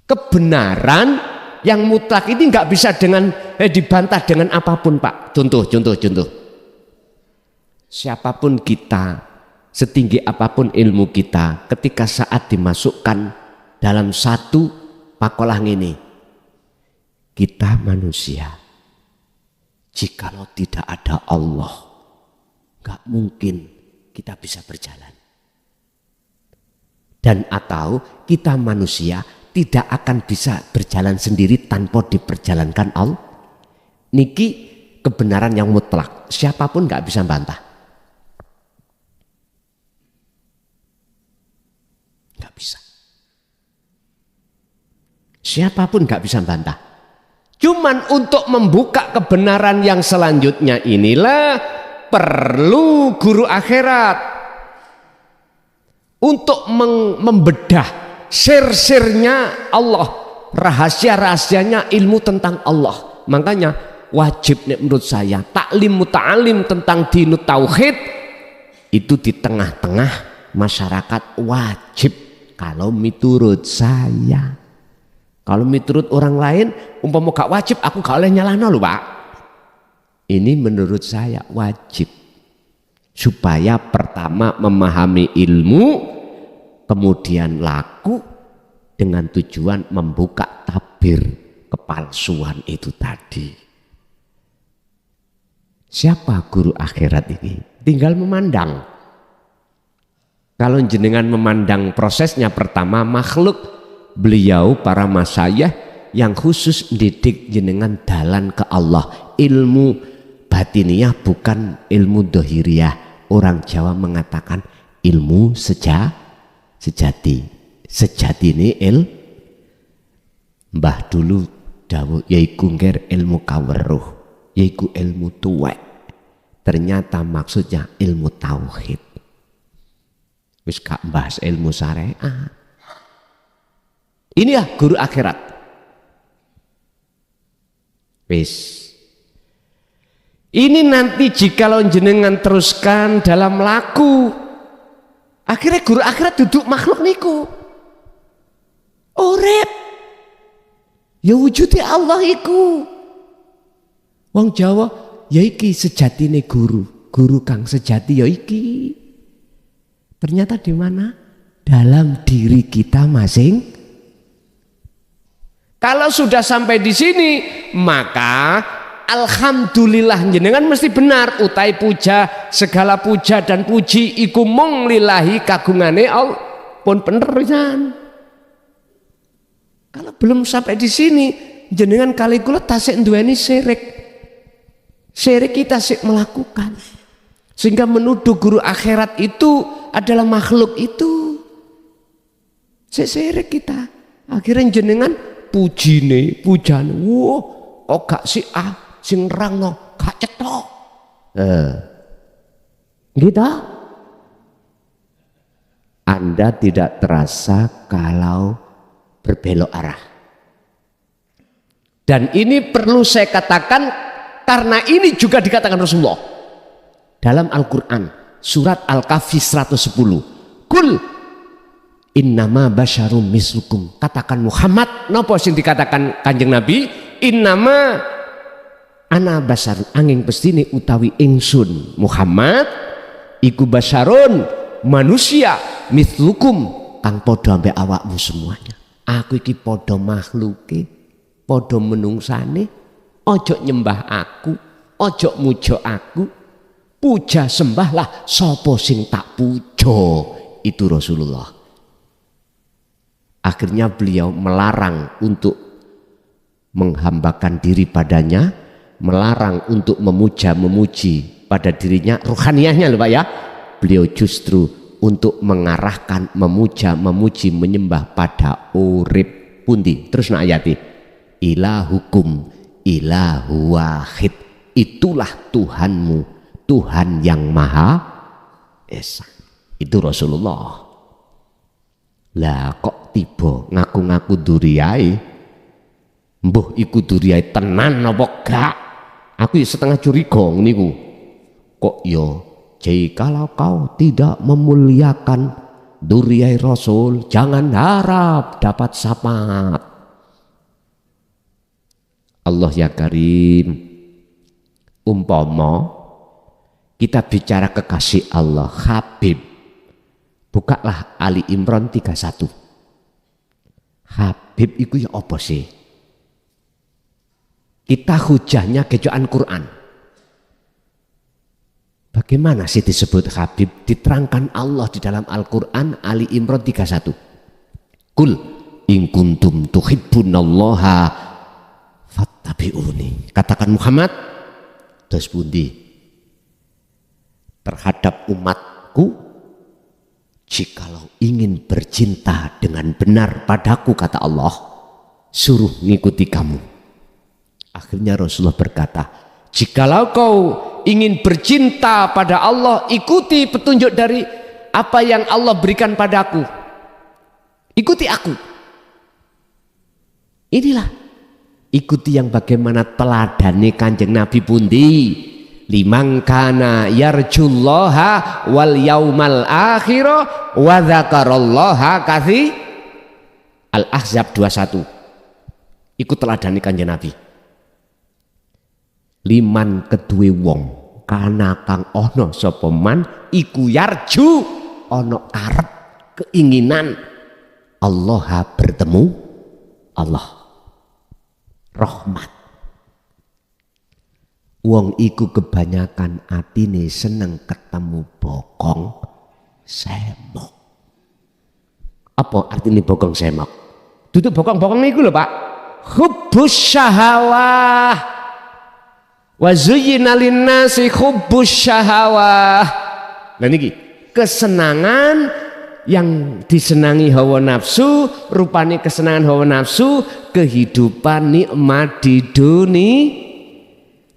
Kebenaran yang mutlak ini enggak bisa dengan dibantah dengan apapun Pak. Contoh. Siapapun kita, setinggi apapun ilmu kita, ketika saat dimasukkan dalam satu pakolah ini, kita manusia. Jikalau tidak ada Allah, gak mungkin kita bisa berjalan. Dan atau kita manusia tidak akan bisa berjalan sendiri tanpa diperjalankan Allah. Niki kebenaran yang mutlak, siapapun gak bisa bantah. Gak bisa. Siapapun gak bisa bantah. Cuman untuk membuka kebenaran yang selanjutnya inilah perlu guru akhirat untuk membedah sir-sirnya Allah, rahasia-rahasianya ilmu tentang Allah. Makanya wajib menurut saya taklim muta'alim tentang dinut tauhid itu di tengah-tengah masyarakat wajib kalau menurut saya. Kalau menurut orang lain umpama gak wajib, aku gak oleh nyalahno lho Pak. Ini menurut saya wajib supaya pertama memahami ilmu, kemudian laku dengan tujuan membuka tabir kepalsuan itu tadi. Siapa guru akhirat ini? Tinggal memandang. Kalau jenengan memandang prosesnya, pertama makhluk, beliau para masyayikh yang khusus didik jenengan dalan ke Allah, ilmu batiniyah bukan ilmu dohiriyah. Orang Jawa mengatakan ilmu sejati. Sejati ini mbah dulu dawuh yaiku ngger ilmu kaweruh, yaiku ilmu tuwek. Ternyata maksudnya ilmu tauhid. Wis gak bahas ilmu syariat. Ini ya guru akhirat. Wis. Ini nanti jikalau jenengan teruskan dalam laku, akhirnya guru akhirat duduk makhluk niku. Urip. Ya wujudnya Allah iku. Wong Jawa ya iki sejatine guru. Guru kang sejati ya iki. Ternyata di mana? Dalam diri kita masing. Kalau sudah sampai di sini, maka alhamdulillah jenengan mesti benar utai puja, segala puja dan puji iku mung lillahi kagungane Allah pun bener pisan. Kalau belum sampai di sini, jenengan kali kula tasik nduweni syirik. Syirik kita sik melakukan. Sehingga menuduh guru akhirat itu adalah makhluk itu. Syirik kita. Akhirnya jenengan pujane, wah, kok gak si sing nerangno, gak cetok. Gitu. Anda tidak terasa kalau berbelok arah. Dan ini perlu saya katakan karena ini juga dikatakan Rasulullah dalam Al-Quran surat Al-Kahfi 110. Kul innama basyarum mislukum, katakan Muhammad, napa sing dikatakan Kanjeng Nabi, innama ana basyarun, angin pestine utawi ingsun Muhammad iku basyarun, manusia, mislukum kang padha ambek awakmu semuanya. Aku iki padha makhluke, padha menungsane, ojo nyembah aku, ojo muja aku, puja sembahlah sapa sing tak puja. Itu Rasulullah. Akhirnya beliau melarang untuk menghambakan diri padanya, melarang untuk memuja-memuji pada dirinya, ruhaniyahnya loh Pak ya. Beliau justru untuk mengarahkan memuja-memuji menyembah pada urip pundi. Terus nak ayati ilahukum ilahu wahid, itulah Tuhanmu, Tuhan yang Maha Esa. Itu Rasulullah. Lah kok tiba ngaku-ngaku duriyai, mbuh iku duriyai tenan apa gak? Aku ya setengah curiga niku. Kok yo jikalau kau tidak memuliakan duriyai Rasul, jangan harap dapat syafaat. Allah ya Karim, umpama kita bicara kekasih Allah Habib, bukalah Ali Imran 31. Habib itu ya apa sih? Kita hujahnya kejoan Quran. Bagaimana sih disebut Habib? Diterangkan Allah di dalam Al-Quran Ali Imran 31. Kul in kuntum tuhibbunallaha fattabi'uni. Katakan Muhammad, terus pundi terhadap umatku, jikalau ingin bercinta dengan benar padaku, kata Allah, suruh ngikuti kamu. Akhirnya Rasulullah berkata, jikalau kau ingin bercinta pada Allah, ikuti petunjuk dari apa yang Allah berikan padaku. Ikuti aku. Inilah, ikuti yang bagaimana teladani Kanjeng Nabi pundi. Liman kana yarjullaha wal yaumal akhirah wa dzakarallaha katsir. Al-Ahzab 21. Ikut teladani Kanjeng Nabi. Liman kedue wong kana kang ana sapa man iku yarju ana arep keinginan Allah bertemu Allah rahmat. Wong iku kebanyakan atine seneng ketemu bokong semok. Apa artinya bokong semok? Duduk bokong-bokong iku lho Pak. Hubbus syahawah wa zuyyina linnasi hubbus syahawah. Lah niki kesenangan yang disenangi hawa nafsu, rupane kesenangan hawa nafsu, kehidupan nikmat di dunia.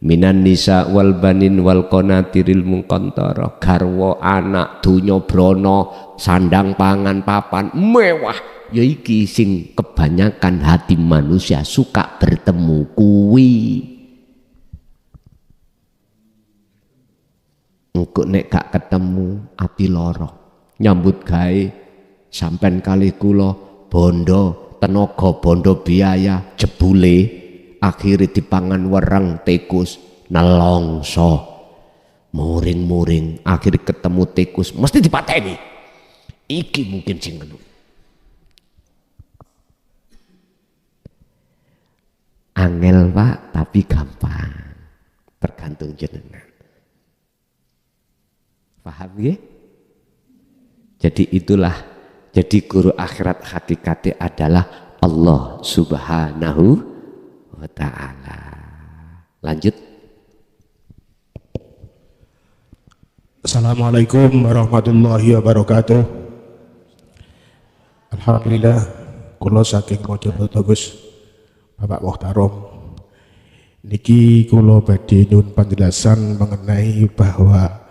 Minan nisa wal banin wal qanatiril muqantara, garwa anak donya brana sandang pangan papan mewah, ya iki sing kebanyakan hati manusia suka bertemu kuwi. Engko nek gak ketemu ati lara, nyambut gawe sampean kalih kula bondo tenaga bondo biaya jebule akhirnya dipangan wereng tikus nelongso muring-muring, akhirnya ketemu tikus mesti dipateni. Iki mungkin sing ngono. Angel Pak, tapi gampang, tergantung jenengan. Paham ya? Jadi itulah, jadi guru akhirat hakikatnya adalah Allah Subhanahu wa ta'ala. Lanjut.
Assalamualaikum warahmatullahi wabarakatuh. Alhamdulillah kula saking Mojokerto Gus Bapak Muhtarom niki kula badhe nyuwun penjelasan mengenai bahwa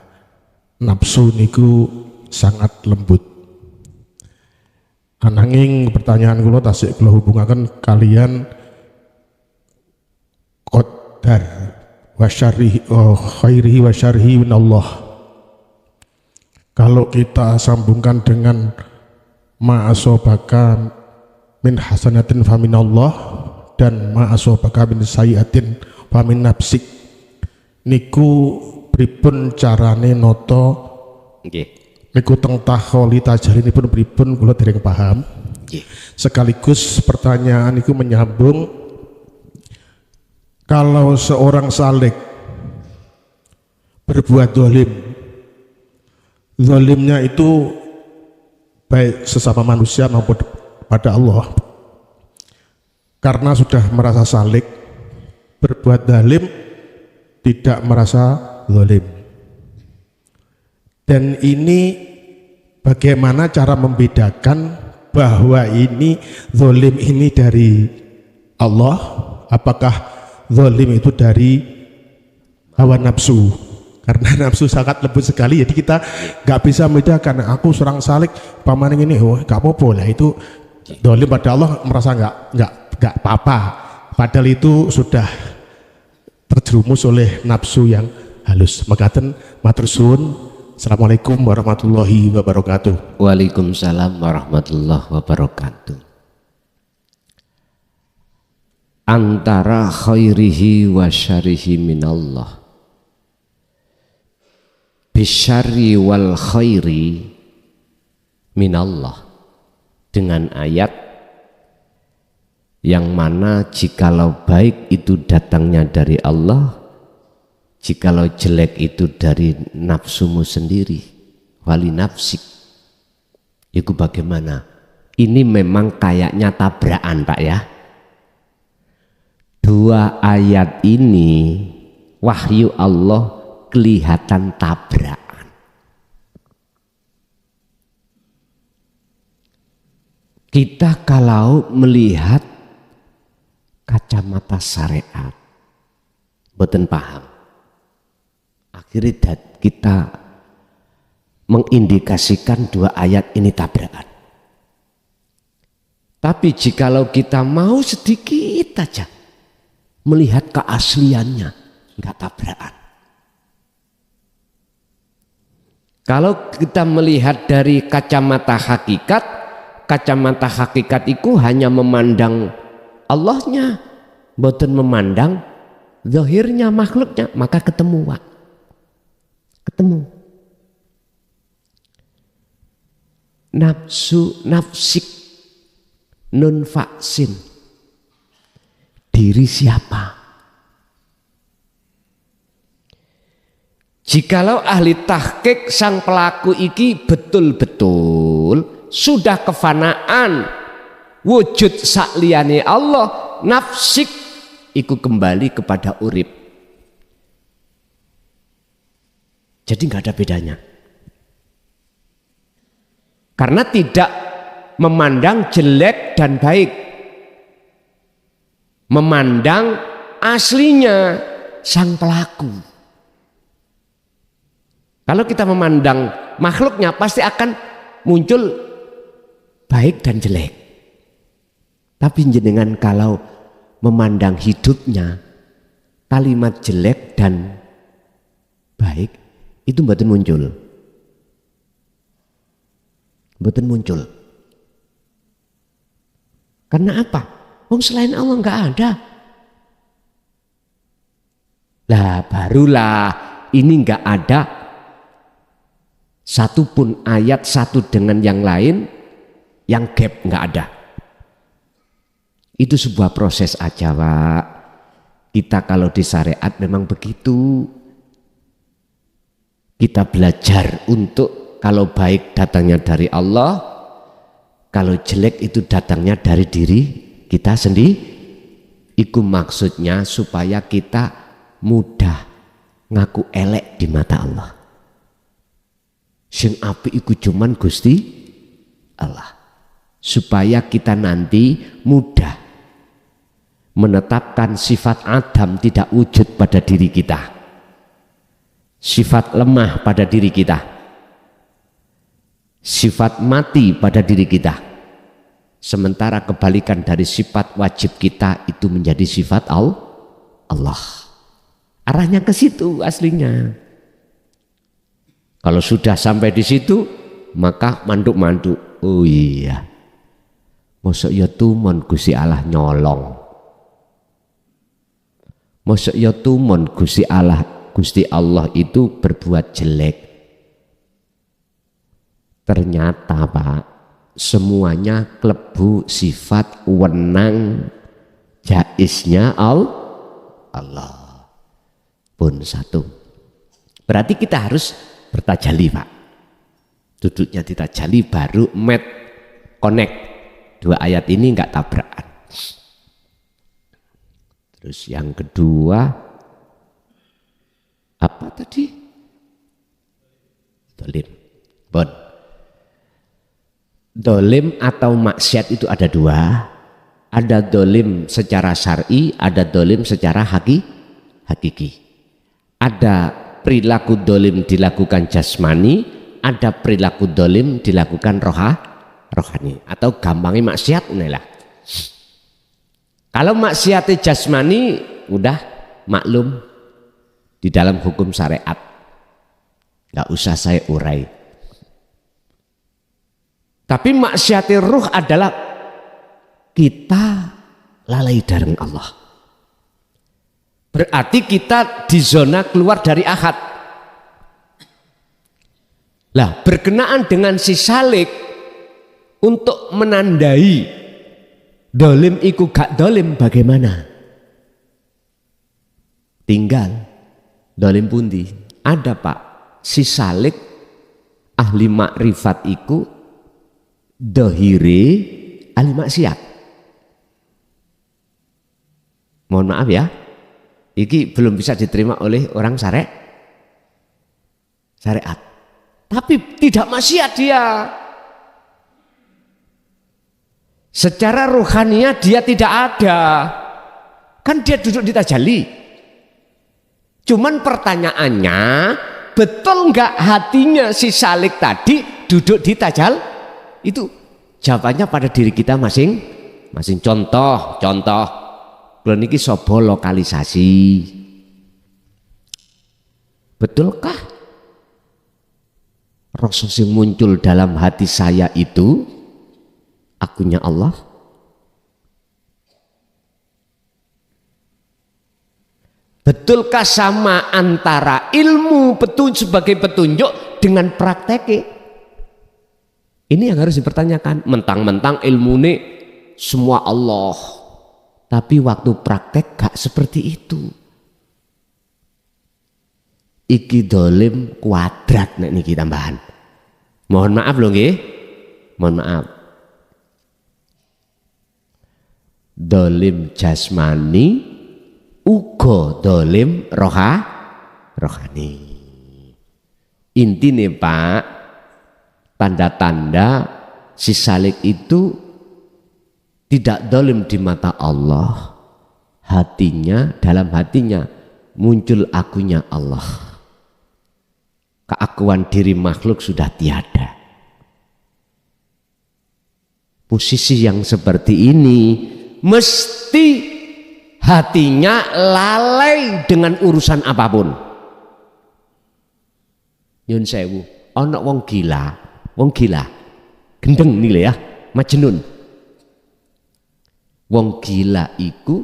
nafsu niku sangat lembut. Ananging pertanyaan kula tasik kula hubungaken kalian qadar wa syarrihi khairihi wa syarrihi minallah. Kalau kita sambungkan dengan ma'asobaka min hasanatin faminallah dan ma'asobaka min sayyiatin famin nafsik, niku pripun carane noto
Nggih.
niku teng takholi tajalipun pripun kula dereng paham.
Nggih.
Sekaligus pertanyaan niku menyambung, kalau seorang salik berbuat zalim, zalimnya itu baik sesama manusia maupun pada Allah, karena sudah merasa salik berbuat zalim, tidak merasa zalim. Dan ini bagaimana cara membedakan bahwa ini zalim ini dari Allah, apakah zalim itu dari hawa nafsu? Karena nafsu sangat lembut sekali, jadi kita nggak bisa membedakan. Aku serang salik paman ini, oh nggak apa-apa lah, itu zalim pada Allah, merasa nggak apa-apa. Padahal itu sudah terjerumus oleh nafsu yang halus. Makaten matur suwun. Assalamualaikum warahmatullahi wabarakatuh.
Waalaikumsalam warahmatullahi wabarakatuh. Antara khairihi wa syarihi minallah, bisyarri wal khairi minallah, dengan ayat yang mana jikalau baik itu datangnya dari Allah, jikalau jelek itu dari nafsumu sendiri, wali nafsik. Itu bagaimana? Ini memang kayaknya tabrakan Pak ya. Dua ayat ini wahyu Allah kelihatan tabrakan. Kita kalau melihat kacamata syariat, boten paham. Akhirnya kita mengindikasikan dua ayat ini tabrakan. Tapi jikalau kita mau sedikit aja melihat keasliannya, enggak tabrakan. Kalau kita melihat dari kacamata hakikat itu hanya memandang Allahnya, boten memandang zahirnya makhluknya, maka ketemu, Pak. Ketemu. Nafsik nun vaksin. Diri siapa? Jikalau ahli tahqiq sang pelaku iki betul-betul sudah kefanaan wujud sakliyane Allah, nafsik iku kembali kepada urip. Jadi nggak ada bedanya. Karena tidak memandang jelek dan baik, memandang aslinya sang pelaku. Kalau kita memandang makhluknya pasti akan muncul baik dan jelek. Tapi jenengan kalau memandang hidupnya, kalimat jelek dan baik itu mboten muncul. Mboten muncul. Karena apa? Wong selain Allah enggak ada. Lah barulah ini enggak ada satu pun ayat satu dengan yang lain yang gap, enggak ada. Itu sebuah proses aja, Pak. Kita kalau di syariat memang begitu. Kita belajar untuk kalau baik datangnya dari Allah, kalau jelek itu datangnya dari diri kita sendiri. Iku maksudnya supaya kita mudah ngaku elek di mata Allah. Sing apik iku cuman Gusti Allah. Supaya kita nanti mudah menetapkan sifat Adam tidak wujud pada diri kita, sifat lemah pada diri kita, sifat mati pada diri kita. Sementara kebalikan dari sifat wajib kita itu menjadi sifat Allah. Arahnya ke situ aslinya. Kalau sudah sampai di situ, maka manduk-manduk. Oh iya, mosok ya tumon Gusti Allah nyolong. Mosok ya tumon Gusti Allah itu berbuat jelek. Ternyata Pak, semuanya klebu sifat wenang jaiznya Allah pun satu. Berarti kita harus bertajali, Pak. Duduknya ditajali baru connect. Dua ayat ini enggak tabrakan. Terus yang kedua apa tadi? Dolim. Dolim atau maksiat itu ada dua. Ada dolim secara syar'i, ada dolim secara hakiki. Ada perilaku dolim dilakukan jasmani, ada perilaku dolim dilakukan rohani. Atau gampangnya maksiat inilah. Kalau maksiat jasmani udah maklum di dalam hukum syariat, nggak usah saya urai. Tapi maksiat ruh adalah kita lalai dari Allah. Berarti kita di zona keluar dari ahad. Lah berkenaan dengan si salik untuk menandai dolim iku gak dolim bagaimana? Tinggal dolim pundi? Ada Pak, si salik ahli makrifat iku dohire ahli maksiat. Mohon maaf ya, iki belum bisa diterima oleh orang syariat. Tapi tidak maksiat dia. Secara rohaniah dia tidak ada. Kan dia duduk di tajalli. Cuman pertanyaannya, betul nggak hatinya si Salik tadi duduk di tajal itu? Jawabannya pada diri kita masing-masing. Contoh kula niki sapa lokalisasi. Betulkah rasa yang muncul dalam hati saya itu akunya Allah? Betulkah sama antara ilmu sebagai petunjuk dengan prakteknya? Ini yang harus dipertanyakan. Mentang-mentang ilmu ini semua Allah, tapi waktu praktek gak seperti itu. Iki dolim kuadrat nek niki tambahan. Mohon maaf loh nggih. Mohon maaf. Dolim jasmani uga dolim rohani. Intine Pak, tanda-tanda si Salik itu tidak dolim di mata Allah. Dalam hatinya muncul akunya Allah. Keakuan diri makhluk sudah tiada. Posisi yang seperti ini mesti hatinya lalai dengan urusan apapun. Nyun sewu, ana wong gila, gendeng nilai ya, majnun. Wong gila iku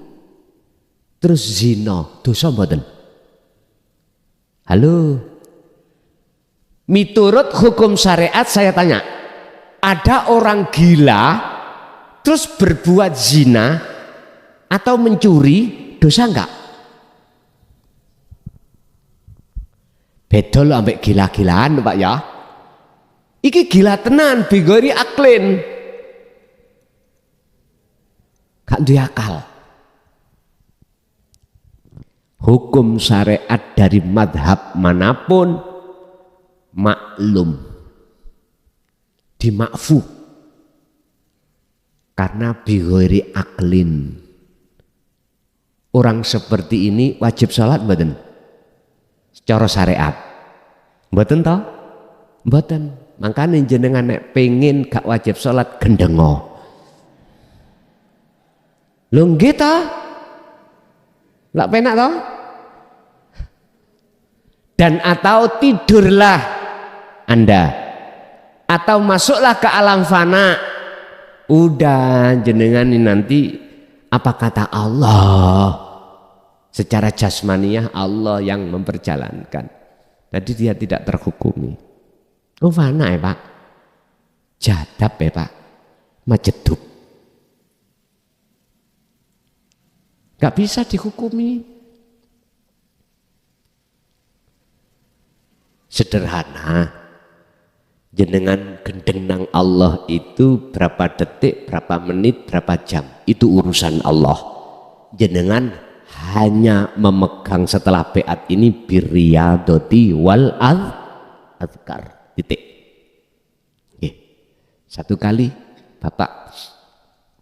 terus zina, dosa mboten? Halo. Miturut hukum syariat saya tanya, ada orang gila terus berbuat zina atau mencuri, dosa enggak? Beda loh ambek gila-gilaan Pak ya. Iki gila tenan, bigori aklin. Gak duwe akal. Hukum syariat dari madhab manapun maklum, dimakfu karena bigori aklin. Orang seperti ini wajib sholat mboten? Secara syariat mboten toh? Mboten. Makanya jenengan nek pengen gak wajib sholat gendengo. Lho nggih toh? Lak penak toh? Dan atau tidurlah Anda, atau masuklah ke alam fana. Udah jenengan ini nanti apa kata Allah? Secara jasmaniah Allah yang memperjalankan. Tadi dia tidak terhukumi. Oh fana ya Pak, jadab ya Pak, majeduk. Gak bisa dihukumi. Sederhana, jenengan gendeng nang Allah itu berapa detik, berapa menit, berapa jam, itu urusan Allah. Jenengan hanya memegang setelah beat ini birriyadoti wal azkar, titik. Oke. Satu kali Bapak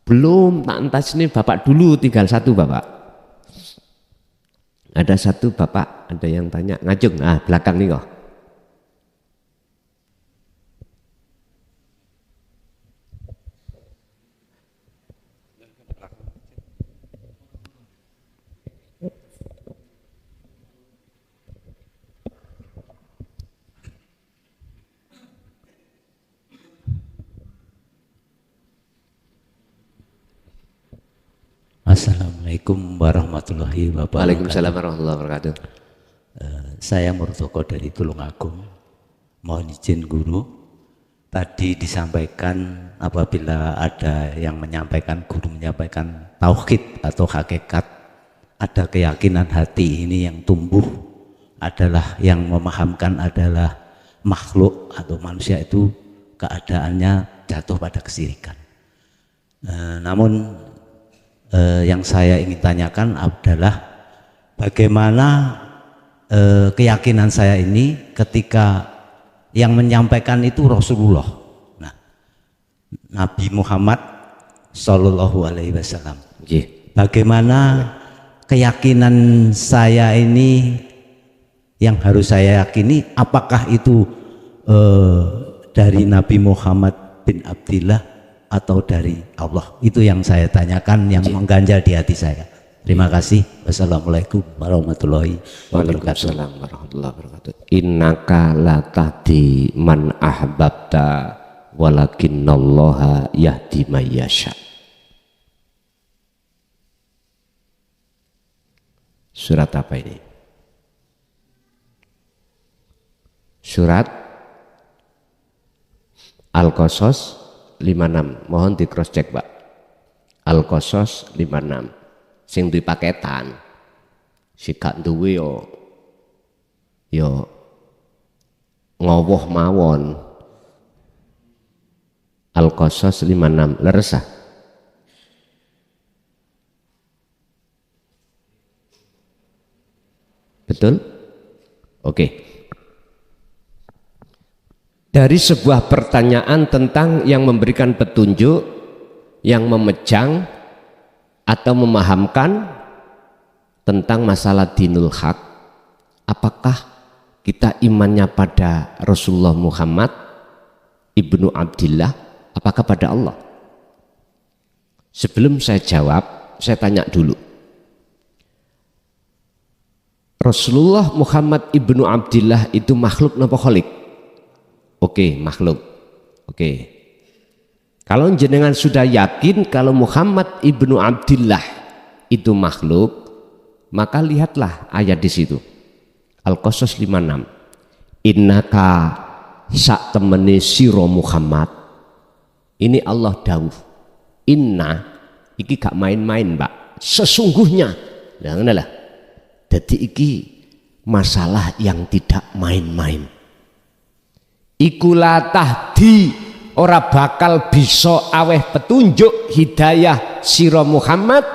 belum tak entas ini, Bapak dulu tinggal satu Bapak. Ada satu Bapak, ada yang tanya ngajung, belakang nih kok.
Assalamualaikum warahmatullahi wabarakatuh.
Waalaikumsalam warahmatullahi wabarakatuh.
Saya Murtoko dari Tulungagung. Mohon izin guru, tadi disampaikan apabila ada yang menyampaikan, guru menyampaikan tauhid atau hakikat, ada keyakinan hati ini yang tumbuh adalah yang memahamkan adalah makhluk atau manusia itu keadaannya jatuh pada kesyirikan. Namun yang saya ingin tanyakan adalah bagaimana keyakinan saya ini ketika yang menyampaikan itu Rasulullah, Nabi Muhammad Sallallahu Alaihi Wasallam. Bagaimana keyakinan saya ini Yang harus saya yakini apakah itu dari Nabi Muhammad bin Abdillah atau dari Allah. Itu yang saya tanyakan, yang mengganjal di hati saya. Terima kasih. Wassalamualaikum warahmatullahi wabarakatuh.
Waalaikumsalam warahmatullahi wabarakatuh. Innaka la tahdi man ahbabta walakinnallaha yahdi may yasha. Surat apa ini? Surat Al-Qasas 56. Mohon di cross check, Pak. Al-Qasas 56. Sing duwe paketan. Si gak duwe yo ngowoh mawon. Al-Qasas 56. Leres ah? Betul? Oke. Dari sebuah pertanyaan tentang yang memberikan petunjuk, yang memejang atau memahamkan tentang masalah dinul haq, apakah kita imannya pada Rasulullah Muhammad ibnu Abdillah, apakah pada Allah? Sebelum saya jawab, saya tanya dulu. Rasulullah Muhammad ibnu Abdillah itu makhluk napa khalik? Oke, makhluk. Oke. Kalau jenengan sudah yakin kalau Muhammad ibnu Abdillah itu makhluk, maka lihatlah ayat di situ. Al-Qasas 56. Innaka sak temene sira Muhammad. Ini Allah dawuh. Inna iki gak main-main, Pak. Sesungguhnya. Lah ngono lah. Dadi iki masalah yang tidak main-main. Iku la tahdi, ora bakal bisa aweh petunjuk hidayah sira Muhammad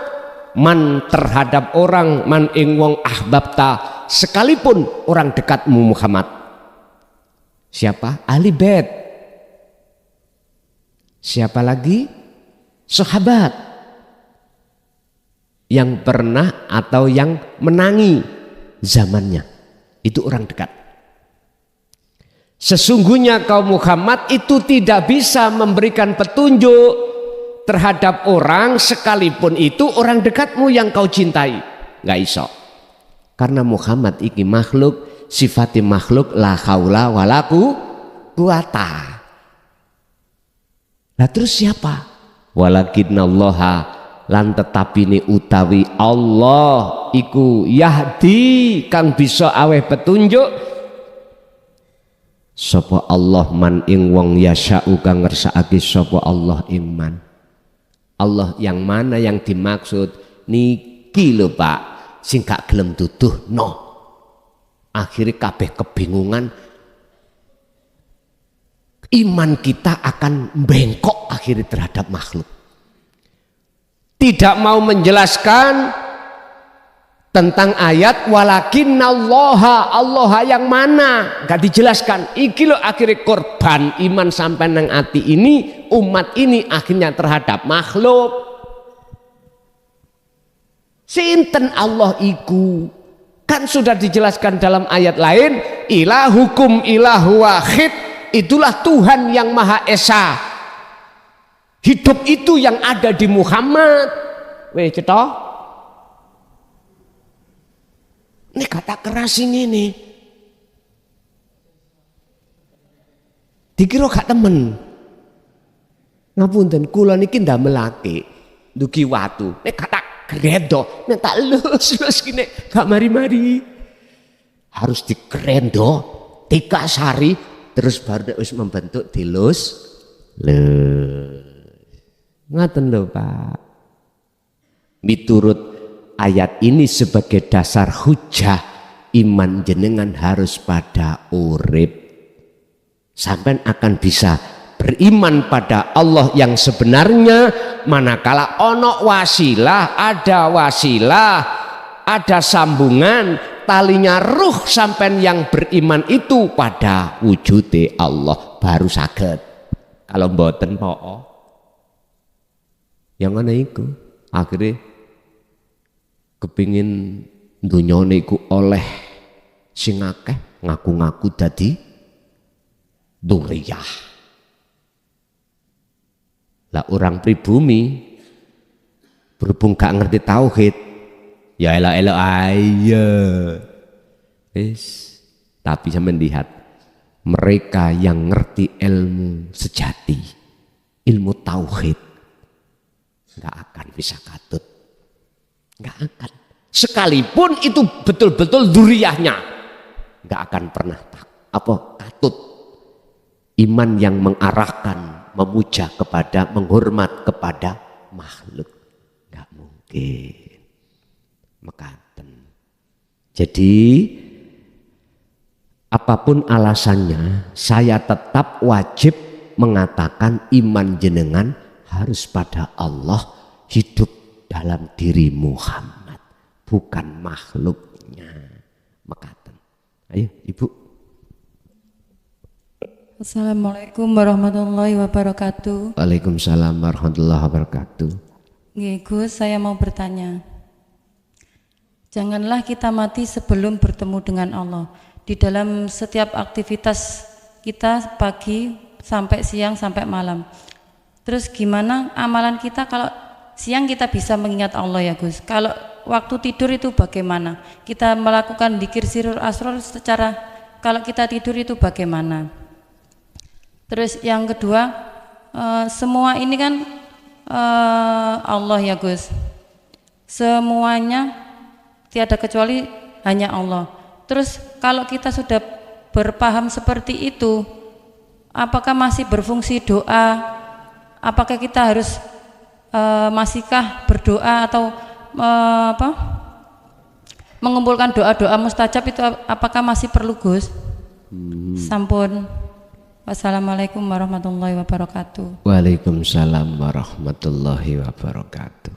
man terhadap orang man ing wong ahbabta, sekalipun orang dekatmu Muhammad. Siapa? Ahli bait. Siapa lagi? Sahabat yang pernah atau yang menangi zamannya, itu orang dekat. Sesungguhnya kaum Muhammad itu tidak bisa memberikan petunjuk terhadap orang sekalipun itu orang dekatmu yang kau cintai. Nggak iso. Karena Muhammad ini makhluk, sifatnya makhluk, la haula wala quwata. Nah terus siapa? Walakinnallaha, lan tetapi ini utawi Allah iku yahdi kang bisa aweh petunjuk sapa Allah man ing wong yasha'u kang ngersakake sapa Allah iman. Allah yang mana yang dimaksud? Niki lho Pak, sing gak gelem duduh no. Akhirnya kabeh kebingungan. Iman kita akan bengkok akhirnya terhadap makhluk. Tidak mau menjelaskan tentang ayat walakinnallaha, Allah yang mana, gak dijelaskan. Iki lo akhirnya korban iman sampai nang ati ini, umat ini akhirnya terhadap makhluk. Sinten Allah iku? Kan sudah dijelaskan dalam ayat lain, ilahukum ilahu wahid, itulah Tuhan yang Maha Esa. Hidup itu yang ada di Muhammad. Weh cetok. Ini kata keras ini. Dikira gak temen. Ngapunten kula niki ndamelake ndugi watu. Nek kata gredo, nek tak lus kene gak mari-mari. Harus digrendo, dikasari terus baru wis membentuk dilus. Ngaten lho Pak. Miturut ayat ini sebagai dasar hujah, iman jenengan harus pada urip. Sampai akan bisa beriman pada Allah yang sebenarnya, manakala ono wasilah, ada sambungan talinya ruh sampai yang beriman itu pada wujude Allah baru saged. Kalau mboten po'o yang ana iku akhirnya kepingin dunyane iku oleh sing akeh ngaku-ngaku dadi dzurriyah. Lah orang pribumi berhubung gak ngerti tauhid, ya elok-elok aja. Tapi saya melihat mereka yang ngerti ilmu sejati, ilmu tauhid, nggak akan bisa katut, nggak akan. Sekalipun itu betul-betul dzurriyahnya, nggak akan pernah katut. Iman yang mengarahkan, memuja kepada, menghormat kepada makhluk, nggak mungkin. Mekaten. Jadi apapun alasannya, saya tetap wajib mengatakan iman jenengan harus pada Allah, hidup dalam diri Muhammad, bukan makhluknya. Mekaten. Ayo Ibu.
Assalamualaikum warahmatullahi wabarakatuh.
Waalaikumsalam warahmatullahi wabarakatuh.
Nggih, Gus, saya mau bertanya. Janganlah kita mati sebelum bertemu dengan Allah. Di dalam setiap aktivitas kita pagi sampai siang sampai malam. Terus gimana amalan kita kalau siang kita bisa mengingat Allah ya Gus? Kalau waktu tidur itu bagaimana? Kita melakukan dzikir sirrul asrar secara kalau kita tidur itu bagaimana? Terus yang kedua, semua ini kan Allah ya Gus. Semuanya tiada kecuali hanya Allah. Terus kalau kita sudah berpaham seperti itu, apakah masih berfungsi doa? Apakah kita harus masihkah berdoa atau mengumpulkan doa-doa mustajab itu apakah masih perlu Gus? Sampun. Wassalamualaikum warahmatullahi wabarakatuh.
Waalaikumsalam warahmatullahi wabarakatuh.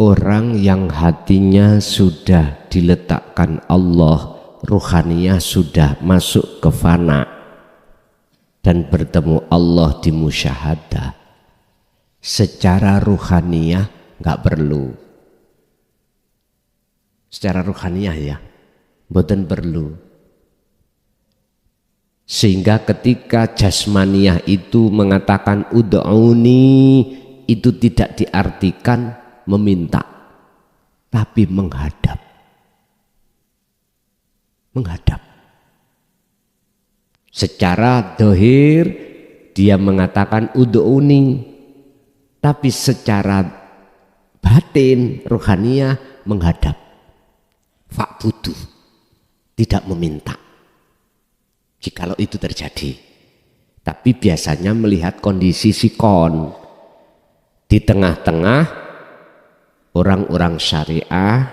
Orang yang hatinya sudah diletakkan Allah, ruhaniyah sudah masuk ke fana dan bertemu Allah di musyahadah, secara ruhaniyah nggak perlu. Secara ruhaniyah ya, mboten perlu. Sehingga ketika jasmaniyah itu mengatakan ud'uni, itu tidak diartikan meminta, tapi menghadap. Menghadap. Secara dohir dia mengatakan ud'uni, tapi secara batin ruhaniyah menghadap. Fa'budu, tidak meminta. Jikalau itu terjadi, tapi biasanya melihat kondisi sikon di tengah-tengah orang-orang syariah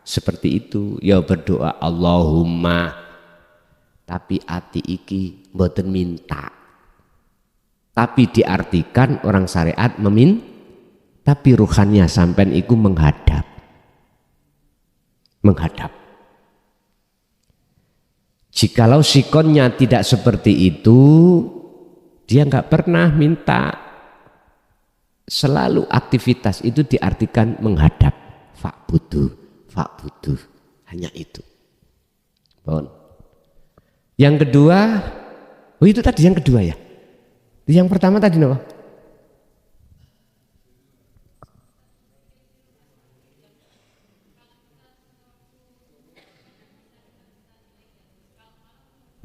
seperti itu, ya berdoa Allahumma, tapi ati iki mboten minta, tapi diartikan orang syariat tapi ruhannya sampean iku menghadap. Jikalau sikonnya tidak seperti itu, dia nggak pernah minta. Selalu aktivitas itu diartikan menghadap. Fa'budu, hanya itu. Bon. Yang kedua, itu tadi yang kedua ya. Yang pertama tadi apa?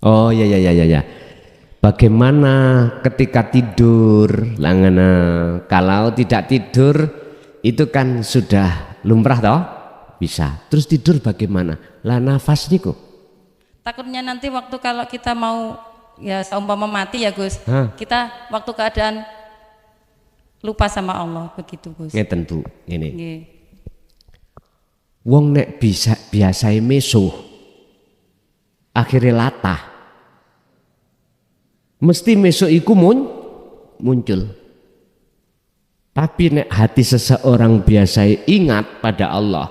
Oh ya. Bagaimana ketika tidur? Langana, kalau tidak tidur itu kan sudah lumrah toh? Bisa. Terus tidur bagaimana? Lah nafas niku.
Takutnya nanti waktu kalau kita mau ya seumpama mati ya Gus, kita waktu keadaan lupa sama Allah begitu Gus.
Ngeten Bu, ngene.
Nggih.
Wong nek bisa biasae mesuh akhirnya latah. Mesti mesok iku muncul. Tapi nek hati seseorang biasa ingat pada Allah,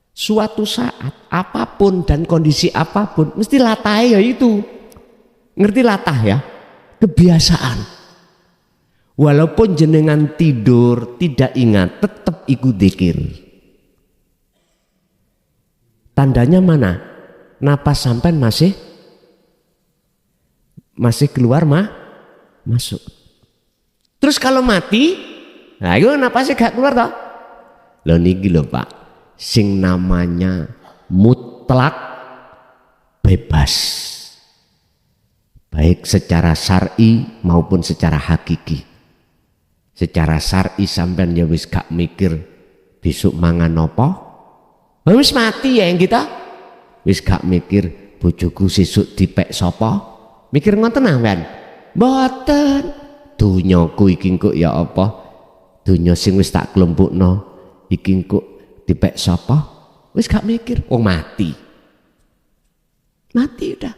suatu saat apapun dan kondisi apapun mesti latah ya itu. Ngerti latah ya? Kebiasaan. Walaupun jenengan tidur tidak ingat, tetap ikut dzikir. Tandanya mana? Napas sampean masih keluar masuk. Terus kalau mati, nah itu napasnya gak keluar toh. Loh niki lho Pak, sing namanya mutlak bebas. Baik secara syar'i maupun secara hakiki. Secara syar'i sampean ya wis gak mikir besok mangan apa? Wis mati ya yang kita. Wis gak mikir bojoku sesuk dipek sapa? Mikir ngoten sampean? Mboten. Dunyaku iki kok ya apa? Dunya sing wis tak kelompokno iki kok dipek sapa? Wis gak mikir, wong mati. Mati udah.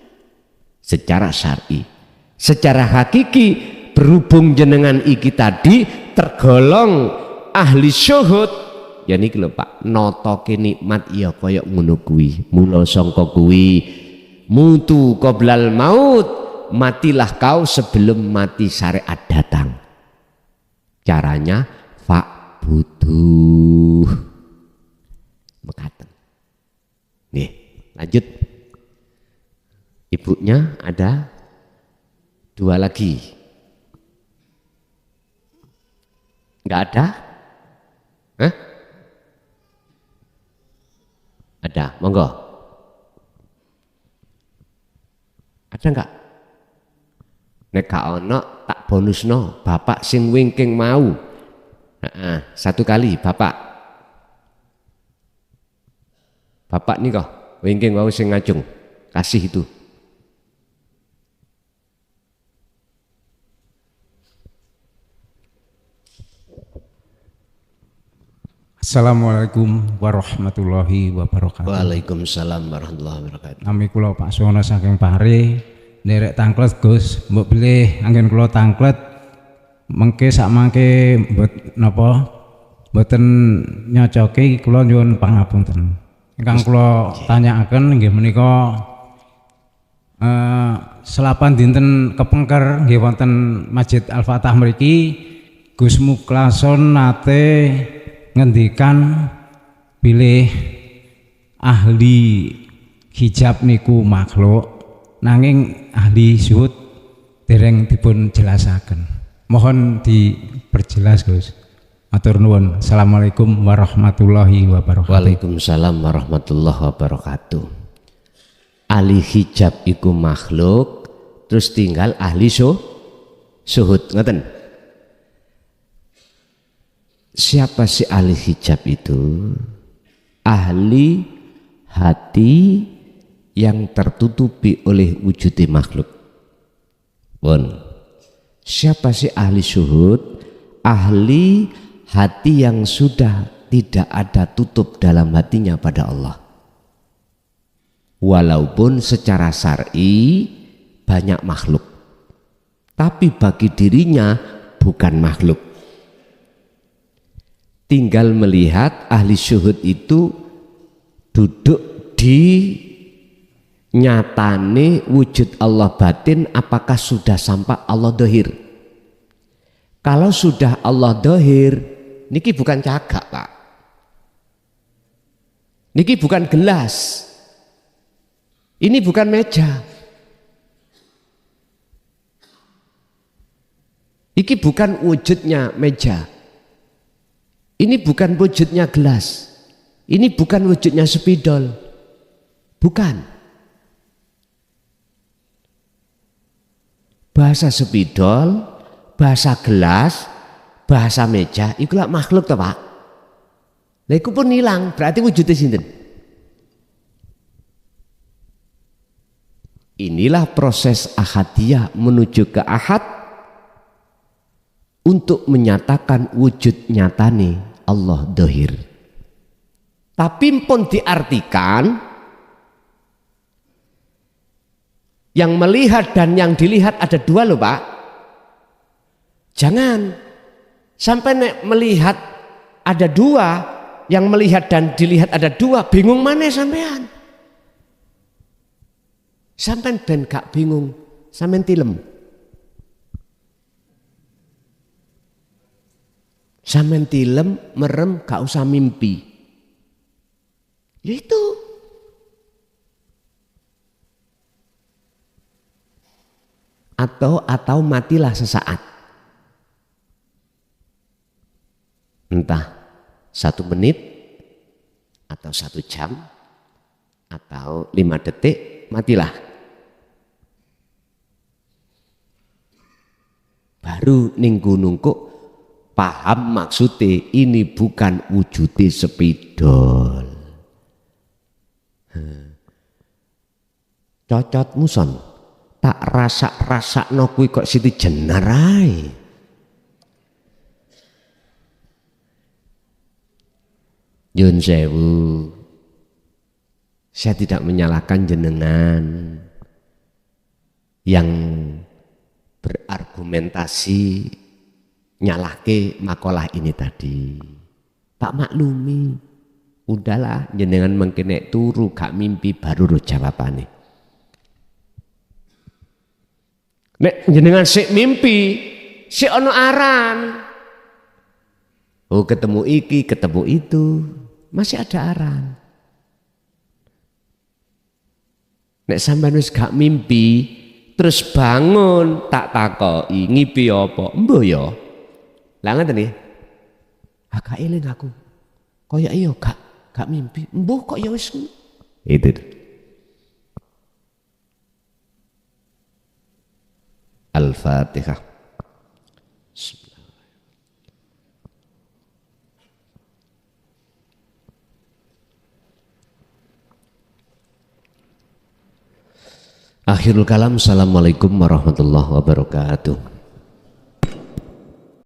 Secara syar'i. Secara hakiki berhubung jenengan iki tadi tergolong ahli syuhud. Ya niki lho Pak, notoke nikmat ya kaya ngono kuwi. Mula sangka kuwi mutu qoblal maut, matilah kau sebelum mati syariat datang. Caranya fa'buduh. Mekaten. Nih, lanjut. Ibunya ada 2 lagi. Enggak ada? Hah? Ada, monggo. Ada enggak? Nek gak ono tak bonusno, bapak sing wingking mau. Satu kali bapak. Bapak nih kok wingking mau sing ngajung. Kasih itu.
Assalamualaikum warahmatullahi wabarakatuh.
Waalaikumsalam warahmatullahi wabarakatuh.
Nami kula Pak Suwono saking Pare, nderek tangklet Gus, mbok bilih anggen kula tangklet mengke sak mangke mboten nyocoki kula nyuwun pangapunten. Ingkang kula tanyakaken nggih menika selapan dinten kepengker nggih wonten Masjid Al-Fatah mriki Gus Muklason nate ngendikan bilih ahli hijab niku makhluk nanging ahli syuhud dereng dipun jelasaken. Mohon diperjelas Gus. Matur nuwun. Assalamualaikum warahmatullahi wabarakatuh.
Waalaikumsalam warahmatullahi wabarakatuh. Ahli hijab iku makhluk, terus tinggal ahli syuhud. Ngoten. Siapa sih ahli hijab itu? Ahli hati yang tertutupi oleh wujudnya makhluk. Bon. Siapa sih ahli syuhud? Ahli hati yang sudah tidak ada tutup dalam hatinya pada Allah. Walaupun secara syar'i banyak makhluk, tapi bagi dirinya bukan makhluk. Tinggal melihat ahli syuhud itu duduk di nyatane wujud Allah batin, apakah sudah sampai Allah dohir. Kalau sudah Allah dohir, niki bukan cagak Pak, niki bukan gelas, ini bukan meja, iki bukan wujudnya meja. Ini bukan wujudnya gelas, ini bukan wujudnya spidol, bukan. Bahasa spidol, bahasa gelas, bahasa meja, itu lah makhluk toh Pak. Lah iku pun hilang, berarti wujudnya sinten. Inilah proses ahadiyah menuju ke ahad untuk menyatakan wujud nyatane Allah dohir. Tapi pun diartikan yang melihat dan yang dilihat ada 2 loh Pak. Jangan sampai melihat ada 2, yang melihat dan dilihat ada 2, bingung mana sampean? Sampean ben gak bingung, sampean tilem. Sampean tilem, merem, gak usah mimpi. Ya itu, atau matilah sesaat. Entah 1 menit atau 1 jam atau 5 detik, matilah. Baru ning gunung kok paham maksudnya, ini bukan wujudnya spidol. Cocot muson tak rasa no kuwi kok Siti Jenar ae. Nyun sewu, saya tidak menyalahkan jenengan yang berargumentasi nyalahke makalah ini tadi. Tak maklumi, udahlah jenengan mengkene turu gak mimpi baru ro jawabane. Nek jenengan sik mimpi, sik ono aran. Oh ketemu iki, ketemu itu, masih ada aran. Nek sampeyan wis gak mimpi, terus bangun tak takoki ngipi apa? Mbah ya. Lah ngoten nggih. Gak eling aku. Kaya iya gak mimpi. Mbah kok ya wis. Itu. Al-Fatihah. Akhirul kalam. Assalamualaikum warahmatullahi wabarakatuh.